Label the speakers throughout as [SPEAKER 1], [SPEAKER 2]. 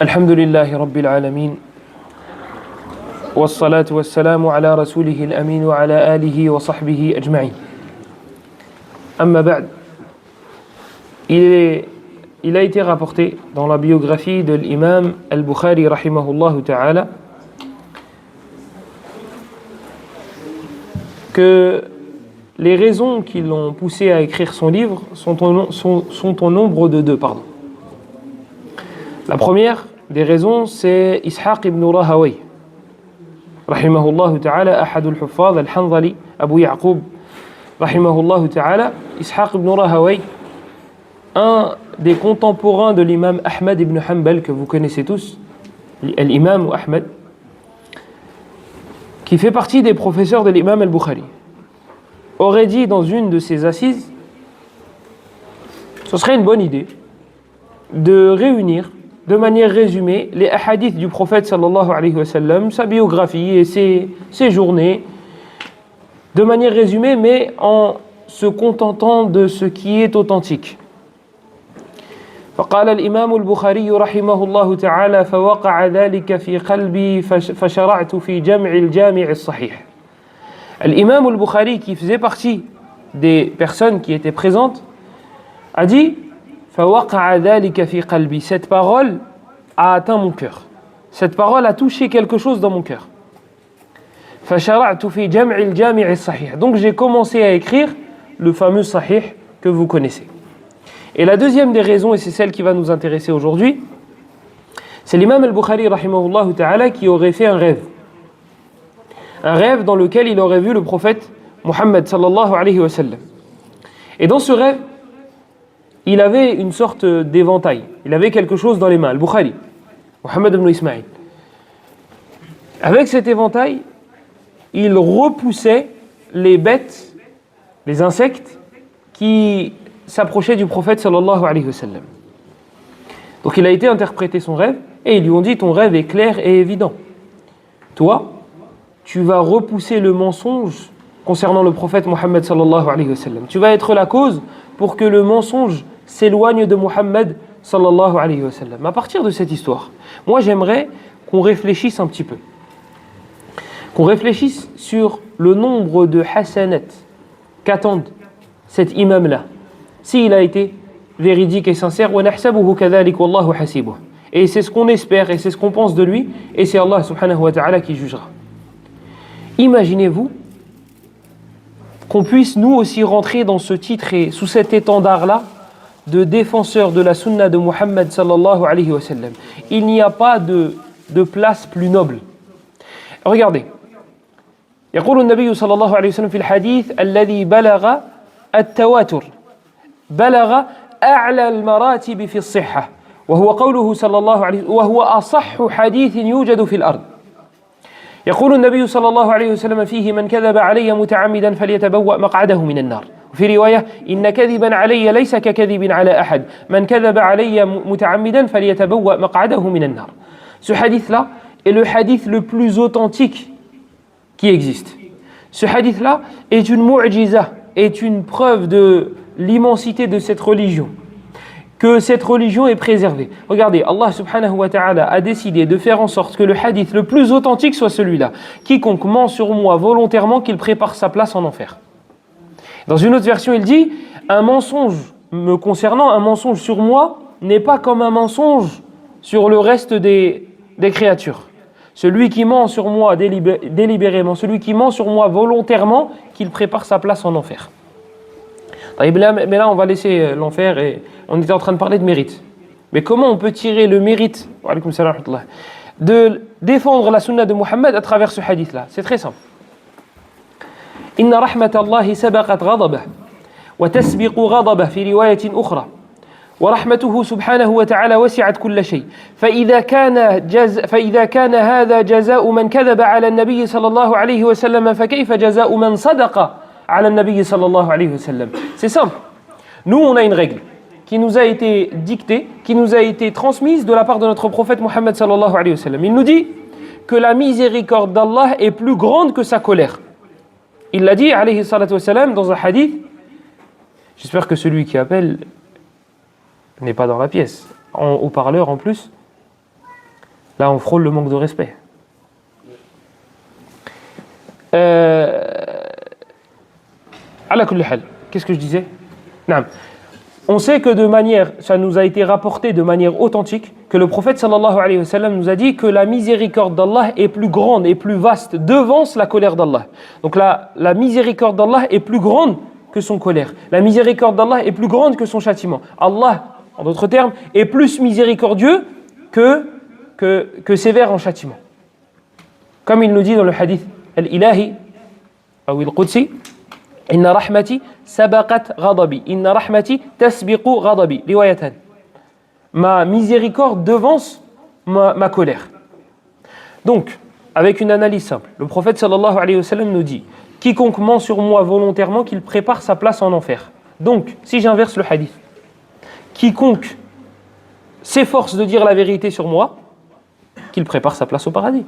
[SPEAKER 1] الحمد لله رب العالمين والصلاة والسلام على رسوله الأمين وعلى آله وصحبه أجمعين. أما بعد, il a été rapporté dans la biographie de l'imam al-Bukhari rahimahullah ta'ala que les raisons qui l'ont poussé à écrire son livre sont au nombre de deux. La première des raisons, c'est Ishaq ibn Rahawayh rahimahullah ta'ala, ahad al-huffaz al-Hanzali, Abu Ya'qub rahimahullah ta'ala. Ishaq ibn Rahawayh, un des contemporains de l'imam Ahmad ibn Hanbal, que vous connaissez tous, l'imam Ahmad, qui fait partie des professeurs de l'imam al-Bukhari, aurait dit dans une de ses assises, ce serait une bonne idée de réunir de manière résumée les hadiths du prophète sallallahu alayhi wa sallam, sa biographie et ses journées, de manière résumée, mais en se contentant de ce qui est authentique. فقال الإمام البخاري رحمه الله تعالى فوقع ذلك في قلبي فشرعت في جمع الجامع الصحيح. L'imam al-Bukhari, qui faisait partie des personnes qui étaient présentes, a dit فوقع ذلك في قلبي. Cette parole a atteint mon cœur. Cette parole a touché quelque chose dans mon cœur. فشرعت في جمع الجامع الصحيح. Donc j'ai commencé à écrire le fameux Sahih que vous connaissez. Et la deuxième des raisons, et c'est celle qui va nous intéresser aujourd'hui, c'est l'imam al-Bukhari rahimahullah ta'ala qui aurait fait un rêve. Un rêve dans lequel il aurait vu le prophète Muhammad sallallahu alayhi wa sallam. Et dans ce rêve, il avait une sorte d'éventail. Il avait quelque chose dans les mains, al-Bukhari, Muhammad ibn Ismaïl. Avec cet éventail, il repoussait les bêtes, les insectes qui s'approchaient du prophète sallallahu alayhi wa sallam. Donc il a été interprété son rêve et ils lui ont dit: ton rêve est clair et évident. Toi, tu vas repousser le mensonge concernant le prophète Muhammad sallallahu alayhi wa sallam. Tu vas être la cause pour que le mensonge s'éloigne de Muhammad sallallahu alayhi wa sallam. À partir de cette histoire, moi j'aimerais qu'on réfléchisse un petit peu. Qu'on réfléchisse sur le nombre de hasanat qu'attendent cet imam-là, s'il a été véridique et sincère. Et c'est ce qu'on espère et c'est ce qu'on pense de lui, et c'est Allah subhanahu wa ta'ala qui jugera. Imaginez-vous qu'on puisse nous aussi rentrer dans ce titre et sous cet étendard-là de défenseur de la sunna de Muhammad sallallahu alayhi wa sallam. Il n'y a pas de place plus noble. Regardez. يقول النبي صلى الله عليه وسلم في الحديث الذي بلغ التواتر بلغ أعلى المراتب في الصحة وهو قوله صلى الله عليه وسلم وهو أصح حديث يوجد في الأرض. يقول النبي صلى الله عليه وسلم فيه من كذب علي متعمدا فليتبوأ مقعده من النار. وفي رواية إن كذبا علي ليس ككذب على أحد من كذب علي متعمدا فليتبوأ مقعده من النار. Ce hadith-là est le hadith le plus authentique qui existe. Ce hadith-là est une mu'jiza, est une preuve de l'immensité de cette religion, que cette religion est préservée. Regardez, Allah subhanahu wa ta'ala a décidé de faire en sorte que le hadith le plus authentique soit celui-là. Quiconque ment sur moi volontairement, qu'il prépare sa place en enfer. Dans une autre version, il dit: un mensonge me concernant, un mensonge sur moi n'est pas comme un mensonge sur le reste des créatures. Celui qui ment sur moi délibérément, celui qui ment sur moi volontairement, qu'il prépare sa place en enfer. Mais là, on va laisser l'enfer et on était en train de parler de mérite. Mais comment on peut tirer le mérite de défendre la sunna de Muhammad à travers ce hadith-là? C'est très simple. Inna rahmatallahi sabaqat ghadabah wa tasbiqu ghadabah fi riwayatin ukhra. ورحمته سبحانه وتعالى وسعت كل شيء فإذا كان هذا جزاء من كذب على النبي صلى الله عليه وسلم فكيف جزاء من صدق على النبي صلى الله عليه وسلم. C'est simple. Nous, on a une règle qui nous a été dictée, qui nous a été transmise de la part de notre prophète Muhammad sallallahu alayhi wa sallam. Il nous dit que la miséricorde d'Allah est plus grande que sa colère. Il l'a dit alayhi salatu wa salam dans un hadith. J'espère que celui qui appelle n'est pas dans la pièce. En haut-parleur en plus. Là, on frôle le manque de respect. Ala kulli hal. Qu'est-ce que je disais? Naam. On sait que de manière, ça nous a été rapporté de manière authentique, que le prophète sallallahu alayhi wa sallam nous a dit que la miséricorde d'Allah est plus grande et plus vaste, devance la colère d'Allah. Donc la miséricorde d'Allah est plus grande que son colère. La miséricorde d'Allah est plus grande que son châtiment. Allah, en d'autres termes, est plus miséricordieux que sévère en châtiment. Comme il nous dit dans le hadith Al-Ilahi, ou Al-Qudsi, Inna rahmati sabaqat ghadabi. Inna rahmati tasbiqu ghadabi. Riwayatan. Ma miséricorde devance ma colère. Donc, avec une analyse simple, le prophète sallallahu alayhi wa sallam nous dit quiconque ment sur moi volontairement, qu'il prépare sa place en enfer. Donc, si j'inverse le hadith, quiconque s'efforce de dire la vérité sur moi, qu'il prépare sa place au paradis.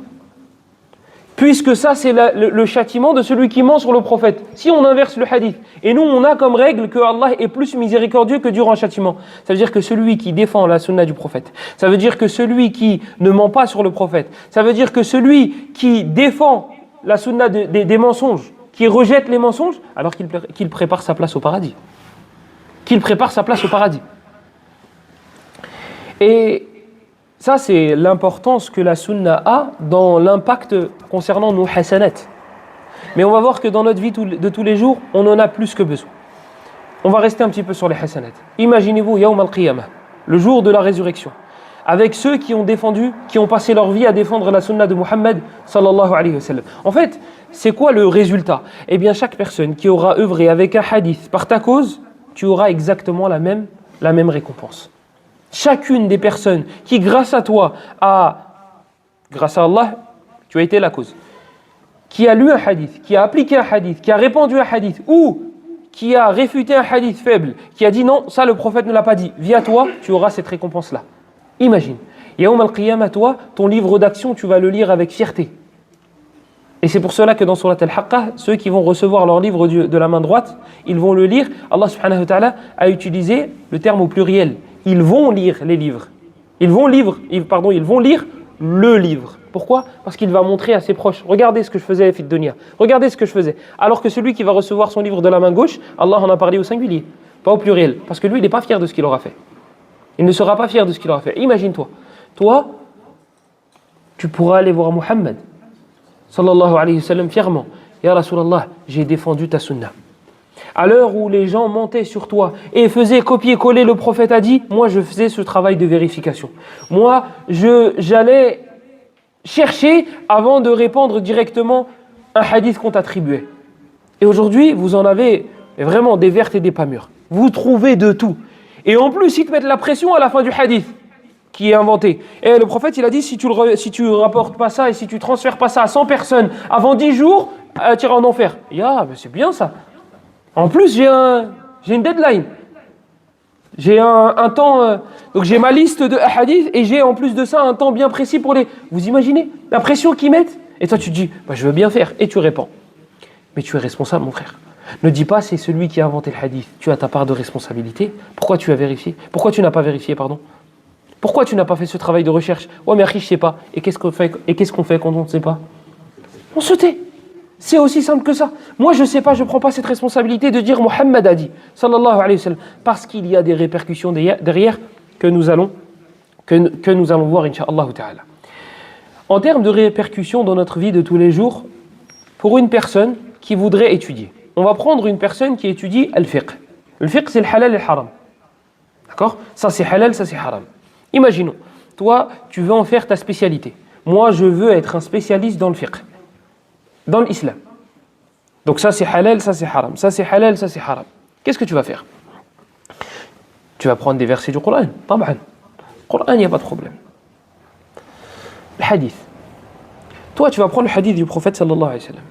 [SPEAKER 1] Puisque ça, c'est le châtiment de celui qui ment sur le prophète. Si on inverse le hadith, et nous, on a comme règle que Allah est plus miséricordieux que durant un châtiment. Ça veut dire que celui qui défend la sunna du prophète, ça veut dire que celui qui ne ment pas sur le prophète, ça veut dire que celui qui défend la sunna des mensonges, qui rejette les mensonges, alors qu'il prépare sa place au paradis. Qu'il prépare sa place au paradis. Et ça, c'est l'importance que la sunna a dans l'impact concernant nos hasanat. Mais on va voir que dans notre vie de tous les jours, on en a plus que besoin. On va rester un petit peu sur les hasanat. Imaginez-vous, Yawm al-Qiyamah, le jour de la résurrection, avec ceux qui ont passé leur vie à défendre la sunna de Muhammad sallallahu alayhi wa sallam. En fait, c'est quoi le résultat? Eh bien, chaque personne qui aura œuvré avec un hadith par ta cause, tu auras exactement la même récompense. Chacune des personnes qui, grâce à toi, grâce à Allah, tu as été la cause, qui a lu un hadith, qui a appliqué un hadith, qui a répandu un hadith, ou qui a réfuté un hadith faible, qui a dit non, ça le prophète ne l'a pas dit, via toi, tu auras cette récompense-là. Imagine, Yawm al-Qiyamah, toi, ton livre d'action, tu vas le lire avec fierté. Et c'est pour cela que dans Surat Al-Haqqah, ceux qui vont recevoir leur livre de la main droite, ils vont le lire. Allah subhanahu wa ta'ala a utilisé le terme au pluriel. Ils vont lire les livres. Ils vont lire le livre. Pourquoi? Parce qu'il va montrer à ses proches. Regardez ce que je faisais, Fid Dunya. Regardez ce que je faisais. Alors que celui qui va recevoir son livre de la main gauche, Allah en a parlé au singulier, pas au pluriel. Parce que lui, il n'est pas fier de ce qu'il aura fait. Il ne sera pas fier de ce qu'il aura fait. Imagine-toi. Toi, tu pourras aller voir Muhammad sallallahu alayhi wa sallam fièrement. Ya Rasulallah, j'ai défendu ta sunna. À l'heure où les gens mentaient sur toi et faisaient copier-coller le prophète a dit, moi je faisais ce travail de vérification. Moi, j'allais chercher avant de répandre directement un hadith qu'on t'attribuait. Et aujourd'hui, vous en avez vraiment des vertes et des pas mûres. Vous trouvez de tout. Et en plus, ils te mettent la pression à la fin du hadith qui est inventé. Et le prophète, il a dit, si tu rapportes pas ça et si tu transfères pas ça à 100 personnes avant 10 jours, tu iras en enfer. Mais c'est bien ça. En plus, j'ai une deadline. J'ai un temps. Donc j'ai ma liste de hadiths et j'ai en plus de ça un temps bien précis pour les. Vous imaginez la pression qu'ils mettent? Et toi tu te dis, je veux bien faire. Et tu répands. Mais tu es responsable, mon frère. Ne dis pas, c'est celui qui a inventé le hadith. Tu as ta part de responsabilité. Pourquoi tu as vérifié? Pourquoi tu n'as pas vérifié, pardon? Pourquoi tu n'as pas fait ce travail de recherche? Ouais, mais je sais pas. Et qu'est-ce qu'on fait quand on ne sait pas? On se tait. C'est aussi simple que ça. Moi, je ne sais pas, je ne prends pas cette responsabilité de dire Muhammad a dit, sallallahu alayhi wa sallam, parce qu'il y a des répercussions derrière que nous allons voir, incha'Allah ta'ala. En termes de répercussions dans notre vie de tous les jours, pour une personne qui voudrait étudier, on va prendre une personne qui étudie al-fiqh. Le fiqh, c'est le halal et le haram. D'accord? Ça, c'est halal, ça, c'est haram. Imaginons, toi, tu veux en faire ta spécialité. Moi, je veux être un spécialiste dans le fiqh. Dans l'islam. Donc ça c'est halal, ça c'est haram. Ça c'est halal, ça c'est haram. Qu'est-ce que tu vas faire? Tu vas prendre des versets du Coran. Taban. Coran, il n'y a pas de problème. Le hadith. Toi, tu vas prendre le hadith du prophète sallallahu alayhi wa sallam.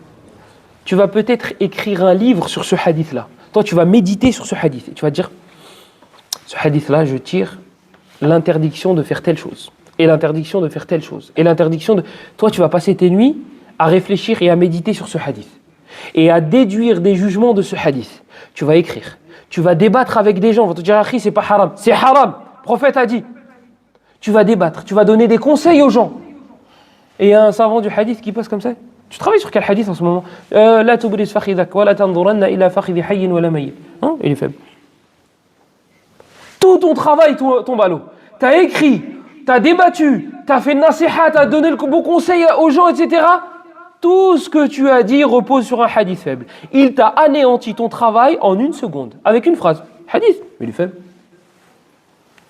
[SPEAKER 1] Tu vas peut-être écrire un livre sur ce hadith-là. Toi, tu vas méditer sur ce hadith. Et tu vas dire, ce hadith-là, je tire l'interdiction de faire telle chose. Et l'interdiction de faire telle chose. Et l'interdiction de... Toi, tu vas passer tes nuits à réfléchir et à méditer sur ce hadith et à déduire des jugements de ce hadith. Tu vas écrire, tu vas débattre avec des gens, on va te dire c'est pas haram, c'est haram, le prophète a dit. Tu vas débattre, tu vas donner des conseils aux gens Et il y a un savant du hadith qui passe comme ça. Tu travailles sur quel hadith en ce moment? La tubris fakhidak wa la tanzuranna ila fakhidi hayyin wa la mayyit. Hein? Il est faible. Tout ton travail tombe à l'eau. Tu as écrit, tu as débattu, tu as fait une nasiha, tu as donné le bon conseil aux gens, etc. Tout ce que tu as dit repose sur un hadith faible. Il t'a anéanti ton travail en une seconde, avec une phrase. Hadith, mais il est faible.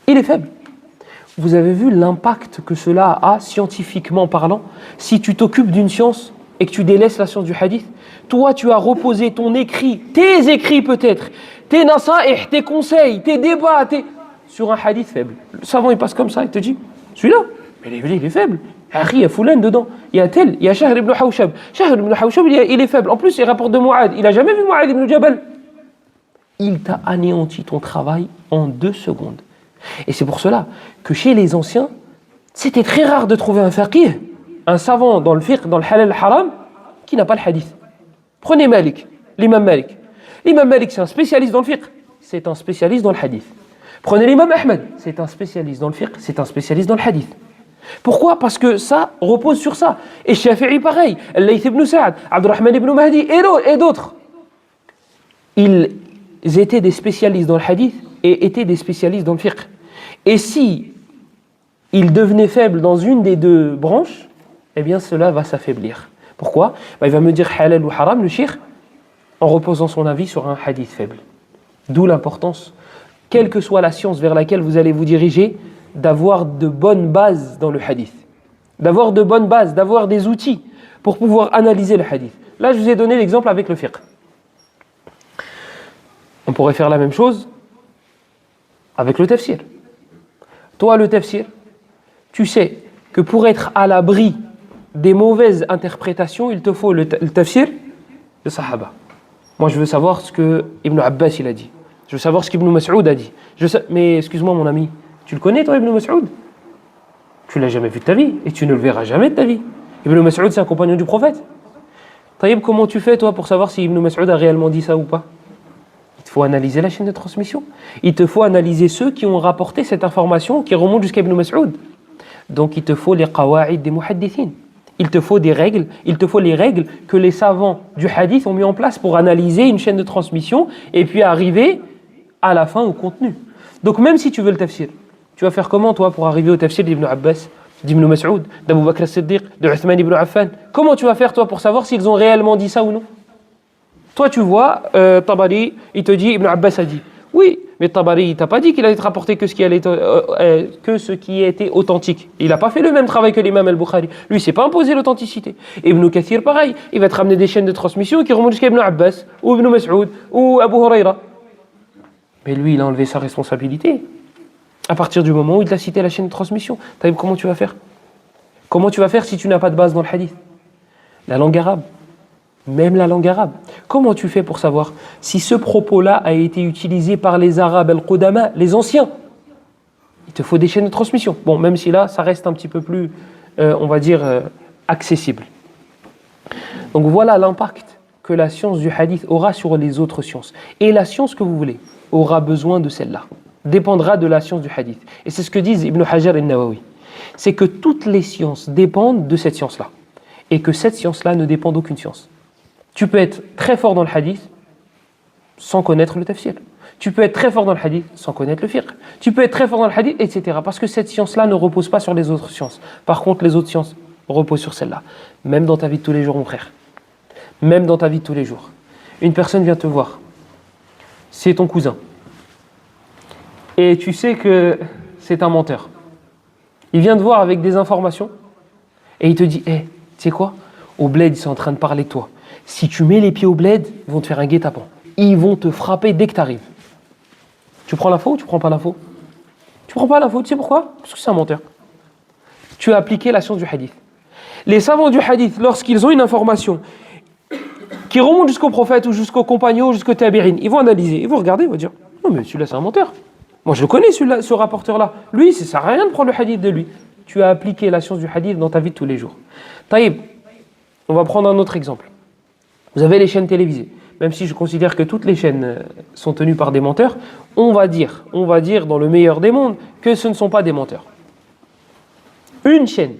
[SPEAKER 1] Il est faible. Vous avez vu l'impact que cela a scientifiquement parlant? Si tu t'occupes d'une science et que tu délaisses la science du hadith, toi tu as reposé ton écrit, tes écrits peut-être, tes nasa'ih, tes conseils, tes débats, sur un hadith faible. Le savant il passe comme ça, il te dit, celui-là, mais il est faible. Il y a Foulan dedans, il y a tel, il y a Shahr ibn Hawshab. Shahr ibn Hawshab, il est faible. En plus, il rapporte de Mu'ad. Il n'a jamais vu Mu'ad ibn Jabal. Il t'a anéanti ton travail en 2 secondes. Et c'est pour cela que chez les anciens, c'était très rare de trouver un faqih, un savant dans le fiqh, dans le halal haram, qui n'a pas le hadith. Prenez Malik, l'imam Malik. L'imam Malik, c'est un spécialiste dans le fiqh, c'est un spécialiste dans le hadith. Prenez l'imam Ahmed, c'est un spécialiste dans le fiqh, c'est un spécialiste dans le hadith. Pourquoi? Parce que ça repose sur ça. Et Shafi'i pareil, Al-Layth ibn Sa'd, Abdurrahman ibn Mahdi et d'autres. Ils étaient des spécialistes dans le hadith et étaient des spécialistes dans le fiqh. Et si ils devenaient faibles dans une des 2 branches, eh bien cela va s'affaiblir. Pourquoi? Il va me dire halal ou haram, le cheikh, en reposant son avis sur un hadith faible. D'où l'importance, quelle que soit la science vers laquelle vous allez vous diriger, d'avoir de bonnes bases dans le hadith. D'avoir de bonnes bases, d'avoir des outils pour pouvoir analyser le hadith. Là, je vous ai donné l'exemple avec le fiqh. On pourrait faire la même chose avec le tafsir. Toi, le tafsir, tu sais que pour être à l'abri des mauvaises interprétations, il te faut le tafsir de Sahaba. Moi, je veux savoir ce que Ibn Abbas il a dit. Je veux savoir ce qu'Ibn Mas'ud a dit. Mais excuse-moi, mon ami, tu le connais, toi, Ibn Mas'ud? Tu l'as jamais vu de ta vie et tu ne le verras jamais de ta vie. Ibn Mas'ud, c'est un compagnon du prophète. Taïb, comment tu fais, toi, pour savoir si Ibn Mas'ud a réellement dit ça ou pas? Il te faut analyser la chaîne de transmission. Il te faut analyser ceux qui ont rapporté cette information qui remonte jusqu'à Ibn Mas'ud. Donc, il te faut les qawa'id des muhaddithin. Il te faut des règles, il te faut les règles que les savants du hadith ont mis en place pour analyser une chaîne de transmission et puis arriver à la fin au contenu. Donc, même si tu veux le tafsir, tu vas faire comment, toi, pour arriver au tafsir d'Ibn Abbas, d'Ibn Mas'ud, d'Abu Bakr as-Siddiq, de Uthman ibn Affan? Comment tu vas faire, toi, pour savoir s'ils ont réellement dit ça ou non? Toi, tu vois, Tabari, il te dit, Ibn Abbas a dit. Oui, mais Tabari, il t'a pas dit qu'il allait te rapporter que ce qui était authentique. Il n'a pas fait le même travail que l'imam al-Bukhari. Lui, il s'est pas imposé l'authenticité. Ibn Kathir, pareil, il va te ramener des chaînes de transmission qui remontent jusqu'à Ibn Abbas, ou Ibn Mas'ud, ou Abu Huraira. Mais lui, il a enlevé sa responsabilité. À partir du moment où il t'a cité la chaîne de transmission, comment tu vas faire? Comment tu vas faire si tu n'as pas de base dans le hadith? La langue arabe. Même la langue arabe. Comment tu fais pour savoir si ce propos-là a été utilisé par les Arabes al-Qudama, les anciens? Il te faut des chaînes de transmission. Bon, même si là, ça reste un petit peu plus, on va dire, accessible. Donc voilà l'impact que la science du hadith aura sur les autres sciences. Et la science que vous voulez aura besoin de celle-là. Dépendra de la science du hadith. Et c'est ce que disent Ibn Hajar et Nawawi. C'est que toutes les sciences dépendent de cette science-là. Et que cette science-là ne dépend d'aucune science. Tu peux être très fort dans le hadith sans connaître le tafsir. Tu peux être très fort dans le hadith sans connaître le fiqh. Tu peux être très fort dans le hadith, etc. Parce que cette science-là ne repose pas sur les autres sciences. Par contre, les autres sciences reposent sur celle-là. Même dans ta vie de tous les jours, mon frère. Même dans ta vie de tous les jours. Une personne vient te voir. C'est ton cousin. Et tu sais que c'est un menteur. Il vient te voir avec des informations et il te dit, tu sais quoi? Au bled, ils sont en train de parler de toi. Si tu mets les pieds au bled, ils vont te faire un guet-apens. Ils vont te frapper dès que tu arrives. Tu prends l'info ou tu prends pas l'info? Tu prends pas l'info, tu sais pourquoi? Parce que c'est un menteur. Tu as appliqué la science du hadith. Les savants du hadith, lorsqu'ils ont une information qui remonte jusqu'au prophète ou jusqu'au compagnon ou jusqu'au tabi'in, ils vont analyser, ils vont regarder, ils vont dire, non mais celui-là c'est un menteur. Moi je le connais ce rapporteur-là. Lui, ça ne sert à rien de prendre le hadith de lui. Tu as appliqué la science du hadith dans ta vie de tous les jours. Taïb, on va prendre un autre exemple. Vous avez les chaînes télévisées. Même si je considère que toutes les chaînes sont tenues par des menteurs, on va dire dans le meilleur des mondes que ce ne sont pas des menteurs. Une chaîne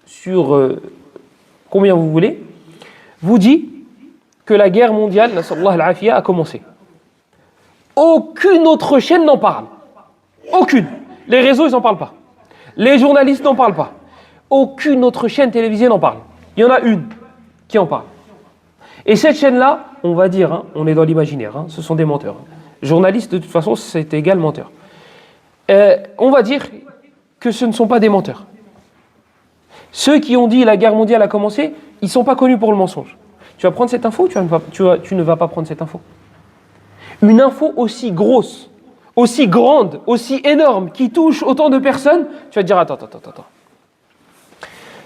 [SPEAKER 1] sur combien vous voulez, vous dit que la guerre mondiale, nasallallahu al-afiya, a commencé. Aucune autre chaîne n'en parle. Aucune. Les réseaux, ils n'en parlent pas. Les journalistes n'en parlent pas. Aucune autre chaîne télévisée n'en parle. Il y en a une qui en parle. Et cette chaîne-là, on va dire, hein, on est dans l'imaginaire, hein, ce sont des menteurs. Journalistes, de toute façon, c'est égal menteur. On va dire que ce ne sont pas des menteurs. Ceux qui ont dit la guerre mondiale a commencé, ils ne sont pas connus pour le mensonge. Tu vas prendre cette info ou tu ne vas pas prendre cette info? Une info aussi grosse, aussi grande, aussi énorme, qui touche autant de personnes, tu vas te dire attends.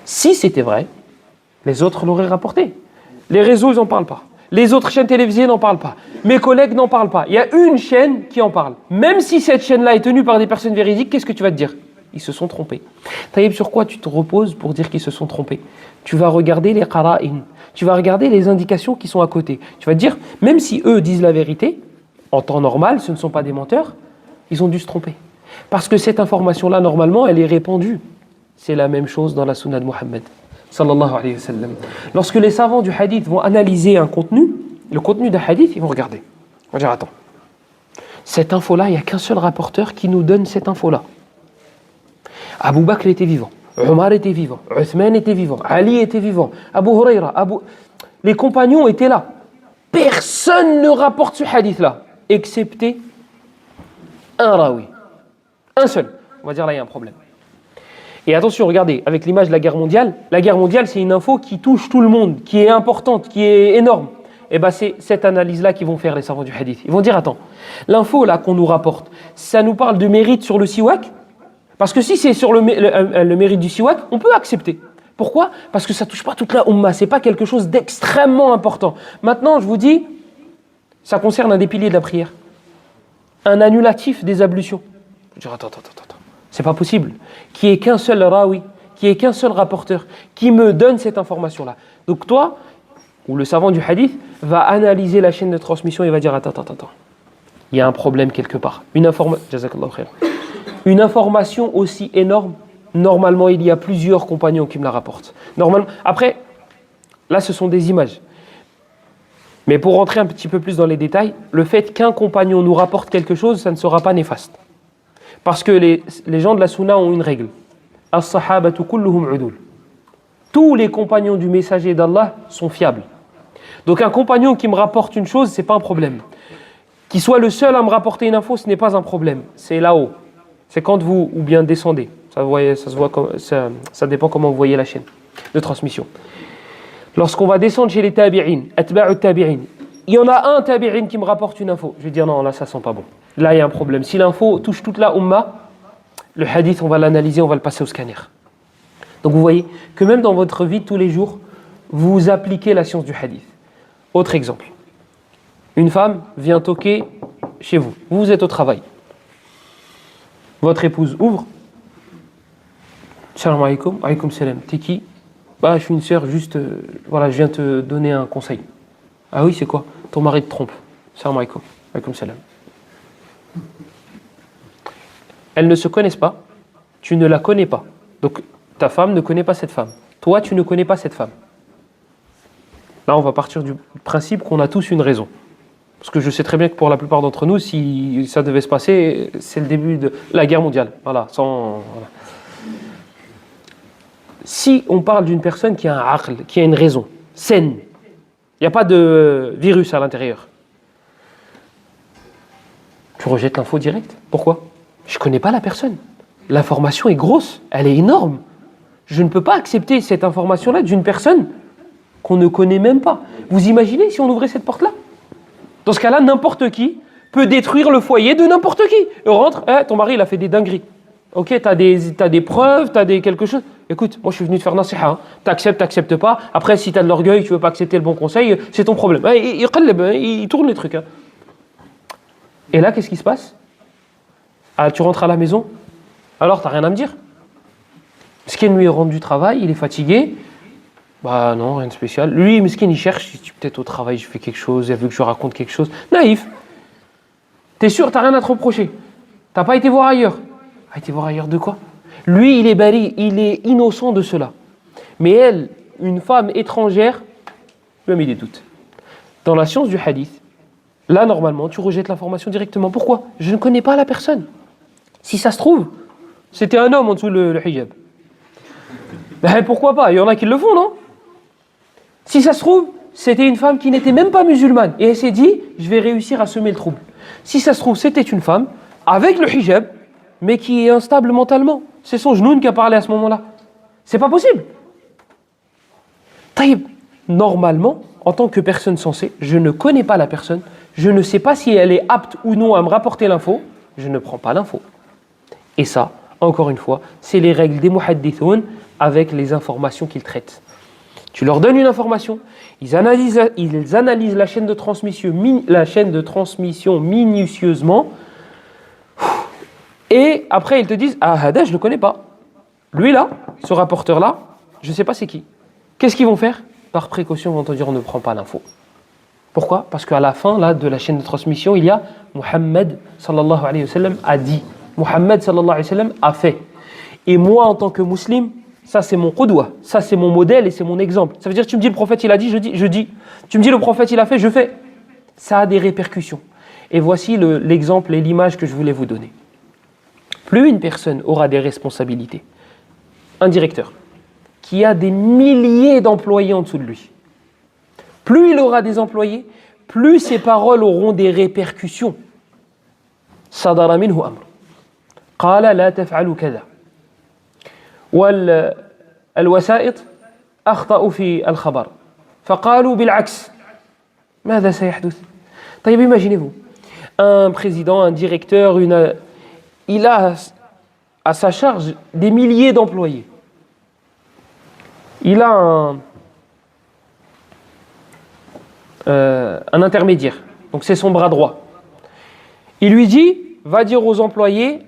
[SPEAKER 1] Si c'était vrai, les autres l'auraient rapporté. Les réseaux, ils n'en parlent pas. Les autres chaînes télévisées n'en parlent pas. Mes collègues n'en parlent pas. Il y a une chaîne qui en parle. Même si cette chaîne-là est tenue par des personnes véridiques, qu'est-ce que tu vas te dire? Ils se sont trompés. Taïb, sur quoi tu te reposes pour dire qu'ils se sont trompés? Tu vas regarder les qara'in. Tu vas regarder les indications qui sont à côté. Tu vas te dire, même si eux disent la vérité, en temps normal, ce ne sont pas des menteurs, ils ont dû se tromper. Parce que cette information-là, normalement, elle est répandue. C'est la même chose dans la sunna de Mohammed. Sallallahu alayhi wa sallam. Lorsque les savants du hadith vont analyser un contenu, le contenu d'un hadith, ils vont regarder. Ils vont dire, attends, cette info-là, il n'y a qu'un seul rapporteur qui nous donne cette info-là. Abu Bakr était vivant, Omar était vivant, Uthman était vivant, Ali était vivant, Abu Huraira, les compagnons étaient là. Personne ne rapporte ce hadith-là, excepté un rawi. Un seul. On va dire là, il y a un problème. Et attention, regardez, avec l'image de la guerre mondiale, c'est une info qui touche tout le monde, qui est importante, qui est énorme. Et bien c'est cette analyse-là qu'ils vont faire les savants du hadith. Ils vont dire, attends, l'info là qu'on nous rapporte, ça nous parle de mérite sur le siwak? Parce que si c'est sur le mérite du siwak, on peut accepter. Pourquoi? Parce que ça ne touche pas toute la umma, ce n'est pas quelque chose d'extrêmement important. Maintenant, je vous dis, ça concerne un des piliers de la prière. Un annulatif des ablutions. Je dis, attends. C'est pas possible. Qu'il n'y ait qu'un seul rawi, qu'il n'y ait qu'un seul rapporteur qui me donne cette information-là. Donc toi, ou le savant du hadith, va analyser la chaîne de transmission et va dire, attends. Il y a un problème quelque part. Une information aussi énorme, normalement, il y a plusieurs compagnons qui me la rapportent. Normalement, après, là, ce sont des images. Mais pour rentrer un petit peu plus dans les détails, le fait qu'un compagnon nous rapporte quelque chose, ça ne sera pas néfaste. Parce que les gens de la sunna ont une règle. As-sahabatu kulluhum udul. Tous les compagnons du messager d'Allah sont fiables. Donc un compagnon qui me rapporte une chose, c'est pas un problème. Qu'il soit le seul à me rapporter une info, ce n'est pas un problème. C'est là-haut. C'est quand vous, ou bien descendez. Ça dépend comment vous voyez la chaîne de transmission. Lorsqu'on va descendre chez les tabi'in, atba'u tabi'in, il y en a un tabi'in qui me rapporte une info. Je vais dire non, là ça sent pas bon. Là il y a un problème. Si l'info touche toute la umma, le hadith on va l'analyser, on va le passer au scanner. Donc vous voyez que même dans votre vie de tous les jours, vous appliquez la science du hadith. Autre exemple. Une femme vient toquer chez vous. Vous êtes au travail. Votre épouse ouvre. Salam alaikum. Alaykoum salam. T'es qui? Bah, je suis une sœur, juste, voilà, je viens te donner un conseil. Ah oui, c'est quoi? Ton mari te trompe. Salam alaikum. Alaykoum salam. Elles ne se connaissent pas. Tu ne la connais pas. Donc, ta femme ne connaît pas cette femme. Toi, tu ne connais pas cette femme. Là, on va partir du principe qu'on a tous une raison. Parce que je sais très bien que pour la plupart d'entre nous, si ça devait se passer, c'est le début de la guerre mondiale. Voilà, voilà. Si on parle d'une personne qui a un aql, qui a une raison, saine, il n'y a pas de virus à l'intérieur, tu rejettes l'info directe. Pourquoi? Je ne connais pas la personne. L'information est grosse, elle est énorme. Je ne peux pas accepter cette information-là d'une personne qu'on ne connaît même pas. Vous imaginez si on ouvrait cette porte-là? Dans ce cas-là, n'importe qui peut détruire le foyer de n'importe qui. Et on rentre, ton mari il a fait des dingueries. Ok, t'as des preuves, t'as quelque chose. Écoute, moi je suis venu te faire nasiha. Hein. T'acceptes pas. Après, si t'as de l'orgueil, tu veux pas accepter le bon conseil, c'est ton problème. Il tourne les trucs. Hein. Et là, qu'est-ce qui se passe? Tu rentres à la maison, alors t'as rien à me dire. Miskin, lui, il rentre du travail, il est fatigué. Bah non, rien de spécial. Lui, Miskin, il cherche, peut-être au travail, je fais quelque chose, il a vu que je raconte quelque chose. Naïf. T'es sûr, t'as rien à te reprocher. T'as pas été voir ailleurs. A été voir ailleurs de quoi? Lui, il est bari, il est innocent de cela. Mais elle, une femme étrangère, lui a mis des doutes. Dans la science du hadith, là, normalement, tu rejettes l'information directement. Pourquoi? Je ne connais pas la personne. Si ça se trouve, c'était un homme en dessous le hijab. Ben, pourquoi pas? Il y en a qui le font, non? Si ça se trouve, c'était une femme qui n'était même pas musulmane. Et elle s'est dit, je vais réussir à semer le trouble. Si ça se trouve, c'était une femme avec le hijab, mais qui est instable mentalement. C'est son genoun qui a parlé à ce moment-là. C'est pas possible. Taïb, normalement, en tant que personne sensée, je ne connais pas la personne, je ne sais pas si elle est apte ou non à me rapporter l'info, je ne prends pas l'info. Et ça, encore une fois, c'est les règles des muhaddithoun avec les informations qu'ils traitent. Tu leur donnes une information, ils analysent la chaîne de transmission minutieusement, et après ils te disent, ah, Hada, je ne le connais pas. Lui là, ce rapporteur-là, je ne sais pas c'est qui. Qu'est-ce qu'ils vont faire? Par précaution, ils vont te dire, on ne prend pas l'info. Pourquoi? Parce qu'à la fin là, de la chaîne de transmission, il y a Muhammad sallallahu alayhi wa sallam a dit. Muhammad sallallahu alayhi wa sallam a fait. Et moi, en tant que musulman, ça c'est mon qudwa, ça c'est mon modèle et c'est mon exemple. Ça veut dire, tu me dis le prophète il a dit, je dis. Tu me dis le prophète il a fait, je fais. Ça a des répercussions. Et voici l'exemple et l'image que je voulais vous donner. Plus une personne aura des responsabilités, un directeur qui a des milliers d'employés en dessous de lui, plus il aura des employés, plus ses paroles auront des répercussions. Sadara minhu amr. Qala la taf'alu kadha. والوسائط أخطأوا في الخبر فقالوا بالعكس ماذا سيحدث؟ طيب, imaginez-vous un président, un directeur, il a à sa charge des milliers d'employés. Il a un intermédiaire, donc c'est son bras droit. Il lui dit, va dire aux employés,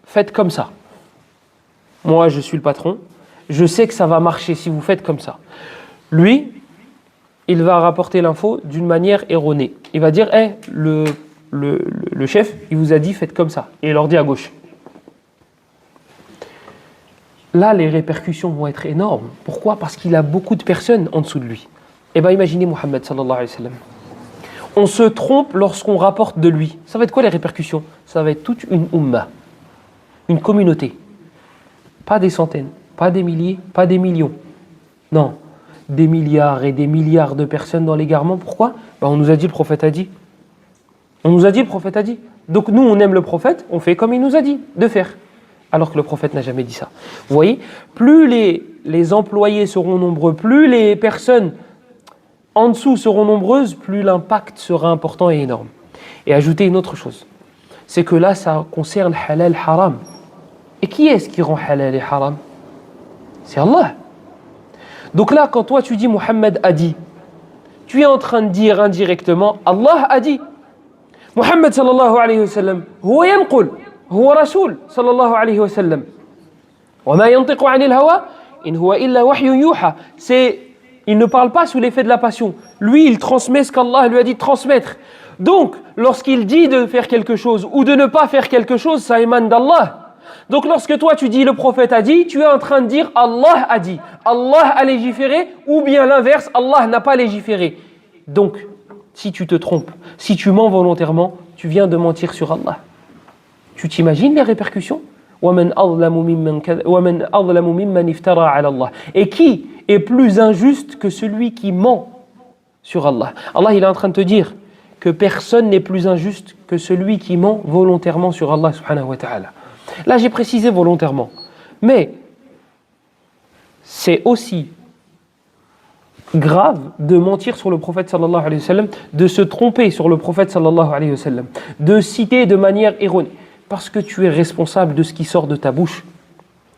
[SPEAKER 1] faites comme ça. Moi, je suis le patron, je sais que ça va marcher si vous faites comme ça. Lui, il va rapporter l'info d'une manière erronée. Il va dire, le chef, il vous a dit, faites comme ça. Et il leur dit à gauche. Là, les répercussions vont être énormes. Pourquoi? Parce qu'il a beaucoup de personnes en dessous de lui. Eh bien, imaginez Muhammad sallallahu alayhi wa sallam. On se trompe lorsqu'on rapporte de lui. Ça va être quoi les répercussions? Ça va être toute une ummah, une communauté. Pas des centaines, pas des milliers, pas des millions. Non, des milliards et des milliards de personnes dans l'égarement. Pourquoi? On nous a dit, le prophète a dit. On nous a dit, le prophète a dit. Donc nous, on aime le prophète, on fait comme il nous a dit de faire. Alors que le prophète n'a jamais dit ça. Vous voyez, plus les employés seront nombreux, plus les personnes en dessous seront nombreuses, plus l'impact sera important et énorme. Et ajouter une autre chose, c'est que là, ça concerne halal, haram. Et qui est-ce qui rend halal et haram? C'est Allah. Donc là, quand toi tu dis Muhammad a dit, tu es en train de dire indirectement Allah a dit. Muhammad sallallahu alayhi wa sallam, huwa yanqul, huwa rasoul sallallahu alayhi wa sallam. Wa ma yantiqu anil hawa, in huwa illa wahyun yuha. Il ne parle pas sous l'effet de la passion. Lui, il transmet ce qu'Allah lui a dit de transmettre. Donc, lorsqu'il dit de faire quelque chose ou de ne pas faire quelque chose, ça émane d'Allah. Donc lorsque toi tu dis le prophète a dit, tu es en train de dire Allah a dit. Allah a légiféré, ou bien l'inverse, Allah n'a pas légiféré. Donc, si tu te trompes, si tu mens volontairement, tu viens de mentir sur Allah. Tu t'imagines les répercussions? وَمَنْ أَظْلَمُ مِمَّنِ افْتَرَى عَلَى اللَّهِ. Et qui est plus injuste que celui qui ment sur Allah? Allah, il est en train de te dire que personne n'est plus injuste que celui qui ment volontairement sur Allah subhanahu wa ta'ala. Là, j'ai précisé volontairement. Mais c'est aussi grave de mentir sur le prophète sallallahu alayhi wa sallam, de se tromper sur le prophète sallallahu alayhi wa sallam, de citer de manière erronée. Parce que tu es responsable de ce qui sort de ta bouche.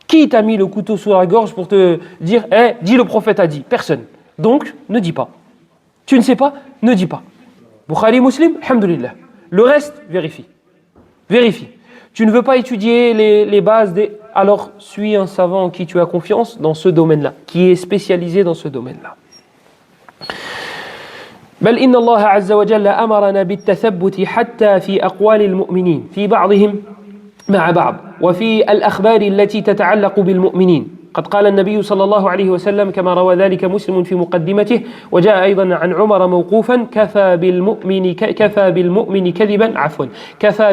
[SPEAKER 1] Qui t'a mis le couteau sous la gorge pour te dire « dis le prophète a dit ». Personne. Donc, ne dis pas. Tu ne sais pas, ne dis pas. Bukhari Muslim, alhamdulillah. Le reste, vérifie. Vérifie. Tu ne veux pas étudier les bases alors suis un savant en qui tu as confiance dans ce domaine-là, qui est spécialisé dans ce domaine-là. بل إن الله عز وجل أمرنا بالتثبت حتى في أقوال المؤمنين في بعضهم مع بعض وفي الأخبار التي تتعلق بالمؤمنين قد قال النبي صلى الله عليه وسلم كما روى ذلك مسلم في مقدمته وجاء أيضا عن عمر موقوفا كفى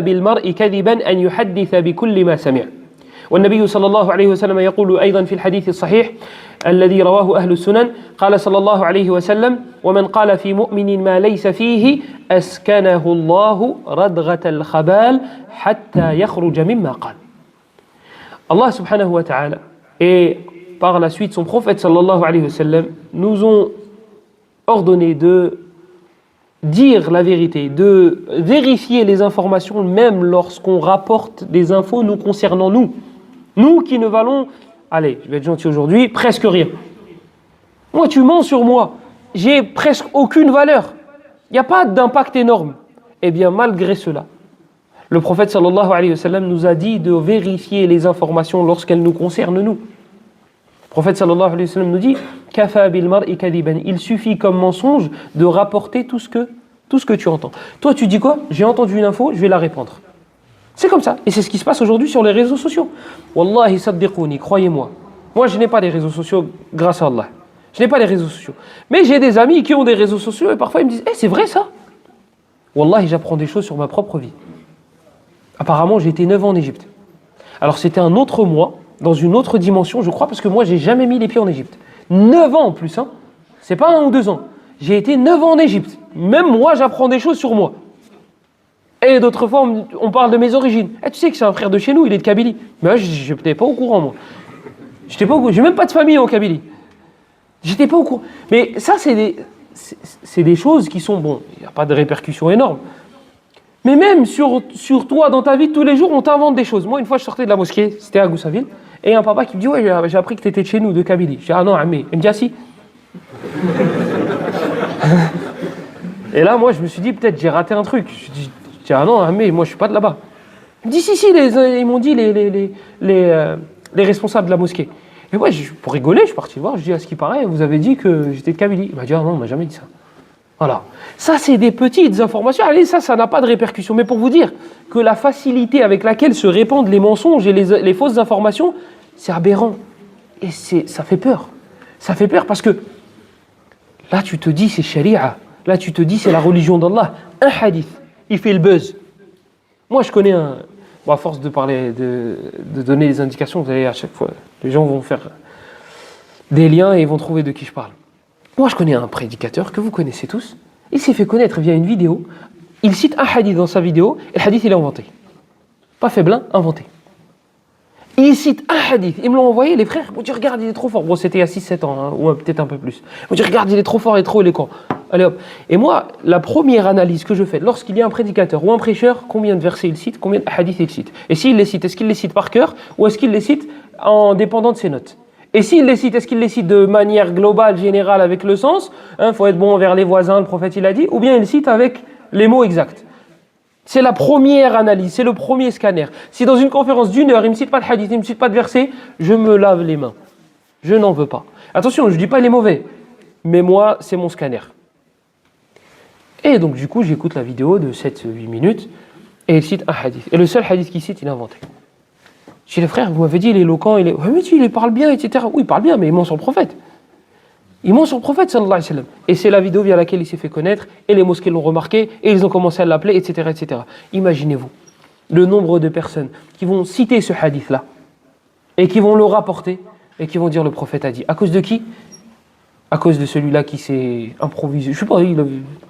[SPEAKER 1] بالمرء كذبا أن يحدث بكل ما سمع. والنبي صلى الله عليه وسلم يقول أيضا في الحديث الصحيح الذي رواه أهل السنن قال صلى الله عليه وسلم ومن قال في مؤمن ما ليس فيه أسكنه الله ردغة الخبال حتى يخرج مما قال. Allah subhanahu wa ta'ala et par la suite son prophète sallallahu alayhi wa sallam nous ont ordonné de dire la vérité, de vérifier les informations même lorsqu'on rapporte des infos nous concernant nous. Nous qui ne valons, allez, je vais être gentil aujourd'hui, presque rien. Moi, tu mens sur moi, j'ai presque aucune valeur. Il n'y a pas d'impact énorme. Eh bien, malgré cela, le prophète sallallahu alayhi wa sallam nous a dit de vérifier les informations lorsqu'elles nous concernent nous. Le prophète sallallahu alayhi wa sallam nous dit Kafa bil mar'i kadiban. Il suffit comme mensonge de rapporter tout ce que tu entends. Toi, tu dis quoi? J'ai entendu une info, je vais la répandre. C'est comme ça. Et c'est ce qui se passe aujourd'hui sur les réseaux sociaux. Wallahi saddiqouni, croyez-moi. Moi, je n'ai pas les réseaux sociaux grâce à Allah. Je n'ai pas les réseaux sociaux. Mais j'ai des amis qui ont des réseaux sociaux et parfois ils me disent c'est vrai ça. Wallahi, j'apprends des choses sur ma propre vie. Apparemment, j'ai été 9 ans en Égypte. Alors, c'était un autre moi, dans une autre dimension, je crois, parce que moi, j'ai jamais mis les pieds en Égypte. 9 ans en plus, hein. C'est pas 1 ou 2 ans. J'ai été 9 ans en Égypte. Même moi, j'apprends des choses sur moi. Et d'autres fois, on parle de mes origines. Tu sais que c'est un frère de chez nous, il est de Kabylie. Mais moi, je n'étais pas au courant, moi. J'étais pas au courant. J'ai même pas de famille en Kabylie. J'étais pas au courant. Mais ça, c'est des choses qui sont, bon, il n'y a pas de répercussions énormes. Mais même sur toi, dans ta vie de tous les jours, on t'invente des choses. Moi, une fois, je sortais de la mosquée, c'était à Goussaville, et un papa qui me dit ouais, j'ai appris que tu étais de chez nous, de Kabylie. Je dis ah non, mais il me dit ah si. Et là, moi, je me suis dit peut-être j'ai raté un truc. Je dis ah non, mais moi, je suis pas de là-bas. Il me dit si, ils m'ont dit les responsables de la mosquée. Et ouais, pour rigoler, je suis parti voir, je dis à ce qui paraît, vous avez dit que j'étais de Kabylie. Il m'a dit ah non, on m'a jamais dit ça. Voilà. Ça, c'est des petites informations. Allez, ça n'a pas de répercussion. Mais pour vous dire que la facilité avec laquelle se répandent les mensonges et les fausses informations, c'est aberrant. Et ça fait peur. Ça fait peur parce que là, tu te dis c'est sharia. Là, tu te dis c'est la religion d'Allah. Un hadith, il fait le buzz. Moi, je connais un... Bon, à force de parler, de donner des indications, vous allez à chaque fois, les gens vont faire des liens et ils vont trouver de qui je parle. Moi, je connais un prédicateur que vous connaissez tous. Il s'est fait connaître via une vidéo. Il cite un hadith dans sa vidéo et le hadith, il est inventé. Pas faiblin, inventé. Il cite un hadith. Ils me l'ont envoyé, les frères. Ils m'ont dit, regarde, il est trop fort. Bon, c'était il y a 6-7 ans, hein, ou peut-être un peu plus. Ils m'ont dit, regarde, il est trop fort, il est trop éloquent. Allez hop. Et moi, la première analyse que je fais, lorsqu'il y a un prédicateur ou un prêcheur, combien de versets il cite, combien de hadiths il cite. Et s'il les cite, est-ce qu'il les cite par cœur ou est-ce qu'il les cite en dépendant de ses notes? Et s'il les cite, est-ce qu'il les cite de manière globale, générale, avec le sens? Faut être bon envers les voisins, le prophète il a dit. Ou bien il cite avec les mots exacts. C'est la première analyse, c'est le premier scanner. Si dans une conférence d'1 heure, il ne me cite pas de hadith, il ne me cite pas de verset, je me lave les mains. Je n'en veux pas. Attention, je ne dis pas les mauvais. Mais moi, c'est mon scanner. Et donc du coup, j'écoute la vidéo de 7-8 minutes et il cite un hadith. Et le seul hadith qu'il cite, il est inventé. Je dis, les frères, vous m'avez dit, il est éloquent, il est... Oui, mais il parle bien, etc. Oui, il parle bien, mais il ment sur le prophète. Il ment sur le prophète, sallallahu alayhi wa sallam. Et c'est la vidéo via laquelle il s'est fait connaître, et les mosquées l'ont remarqué, et ils ont commencé à l'appeler, etc., etc. Imaginez-vous le nombre de personnes qui vont citer ce hadith-là, et qui vont le rapporter, et qui vont dire le prophète a dit. À cause de qui? À cause de celui-là qui s'est improvisé. Je sais pas, il a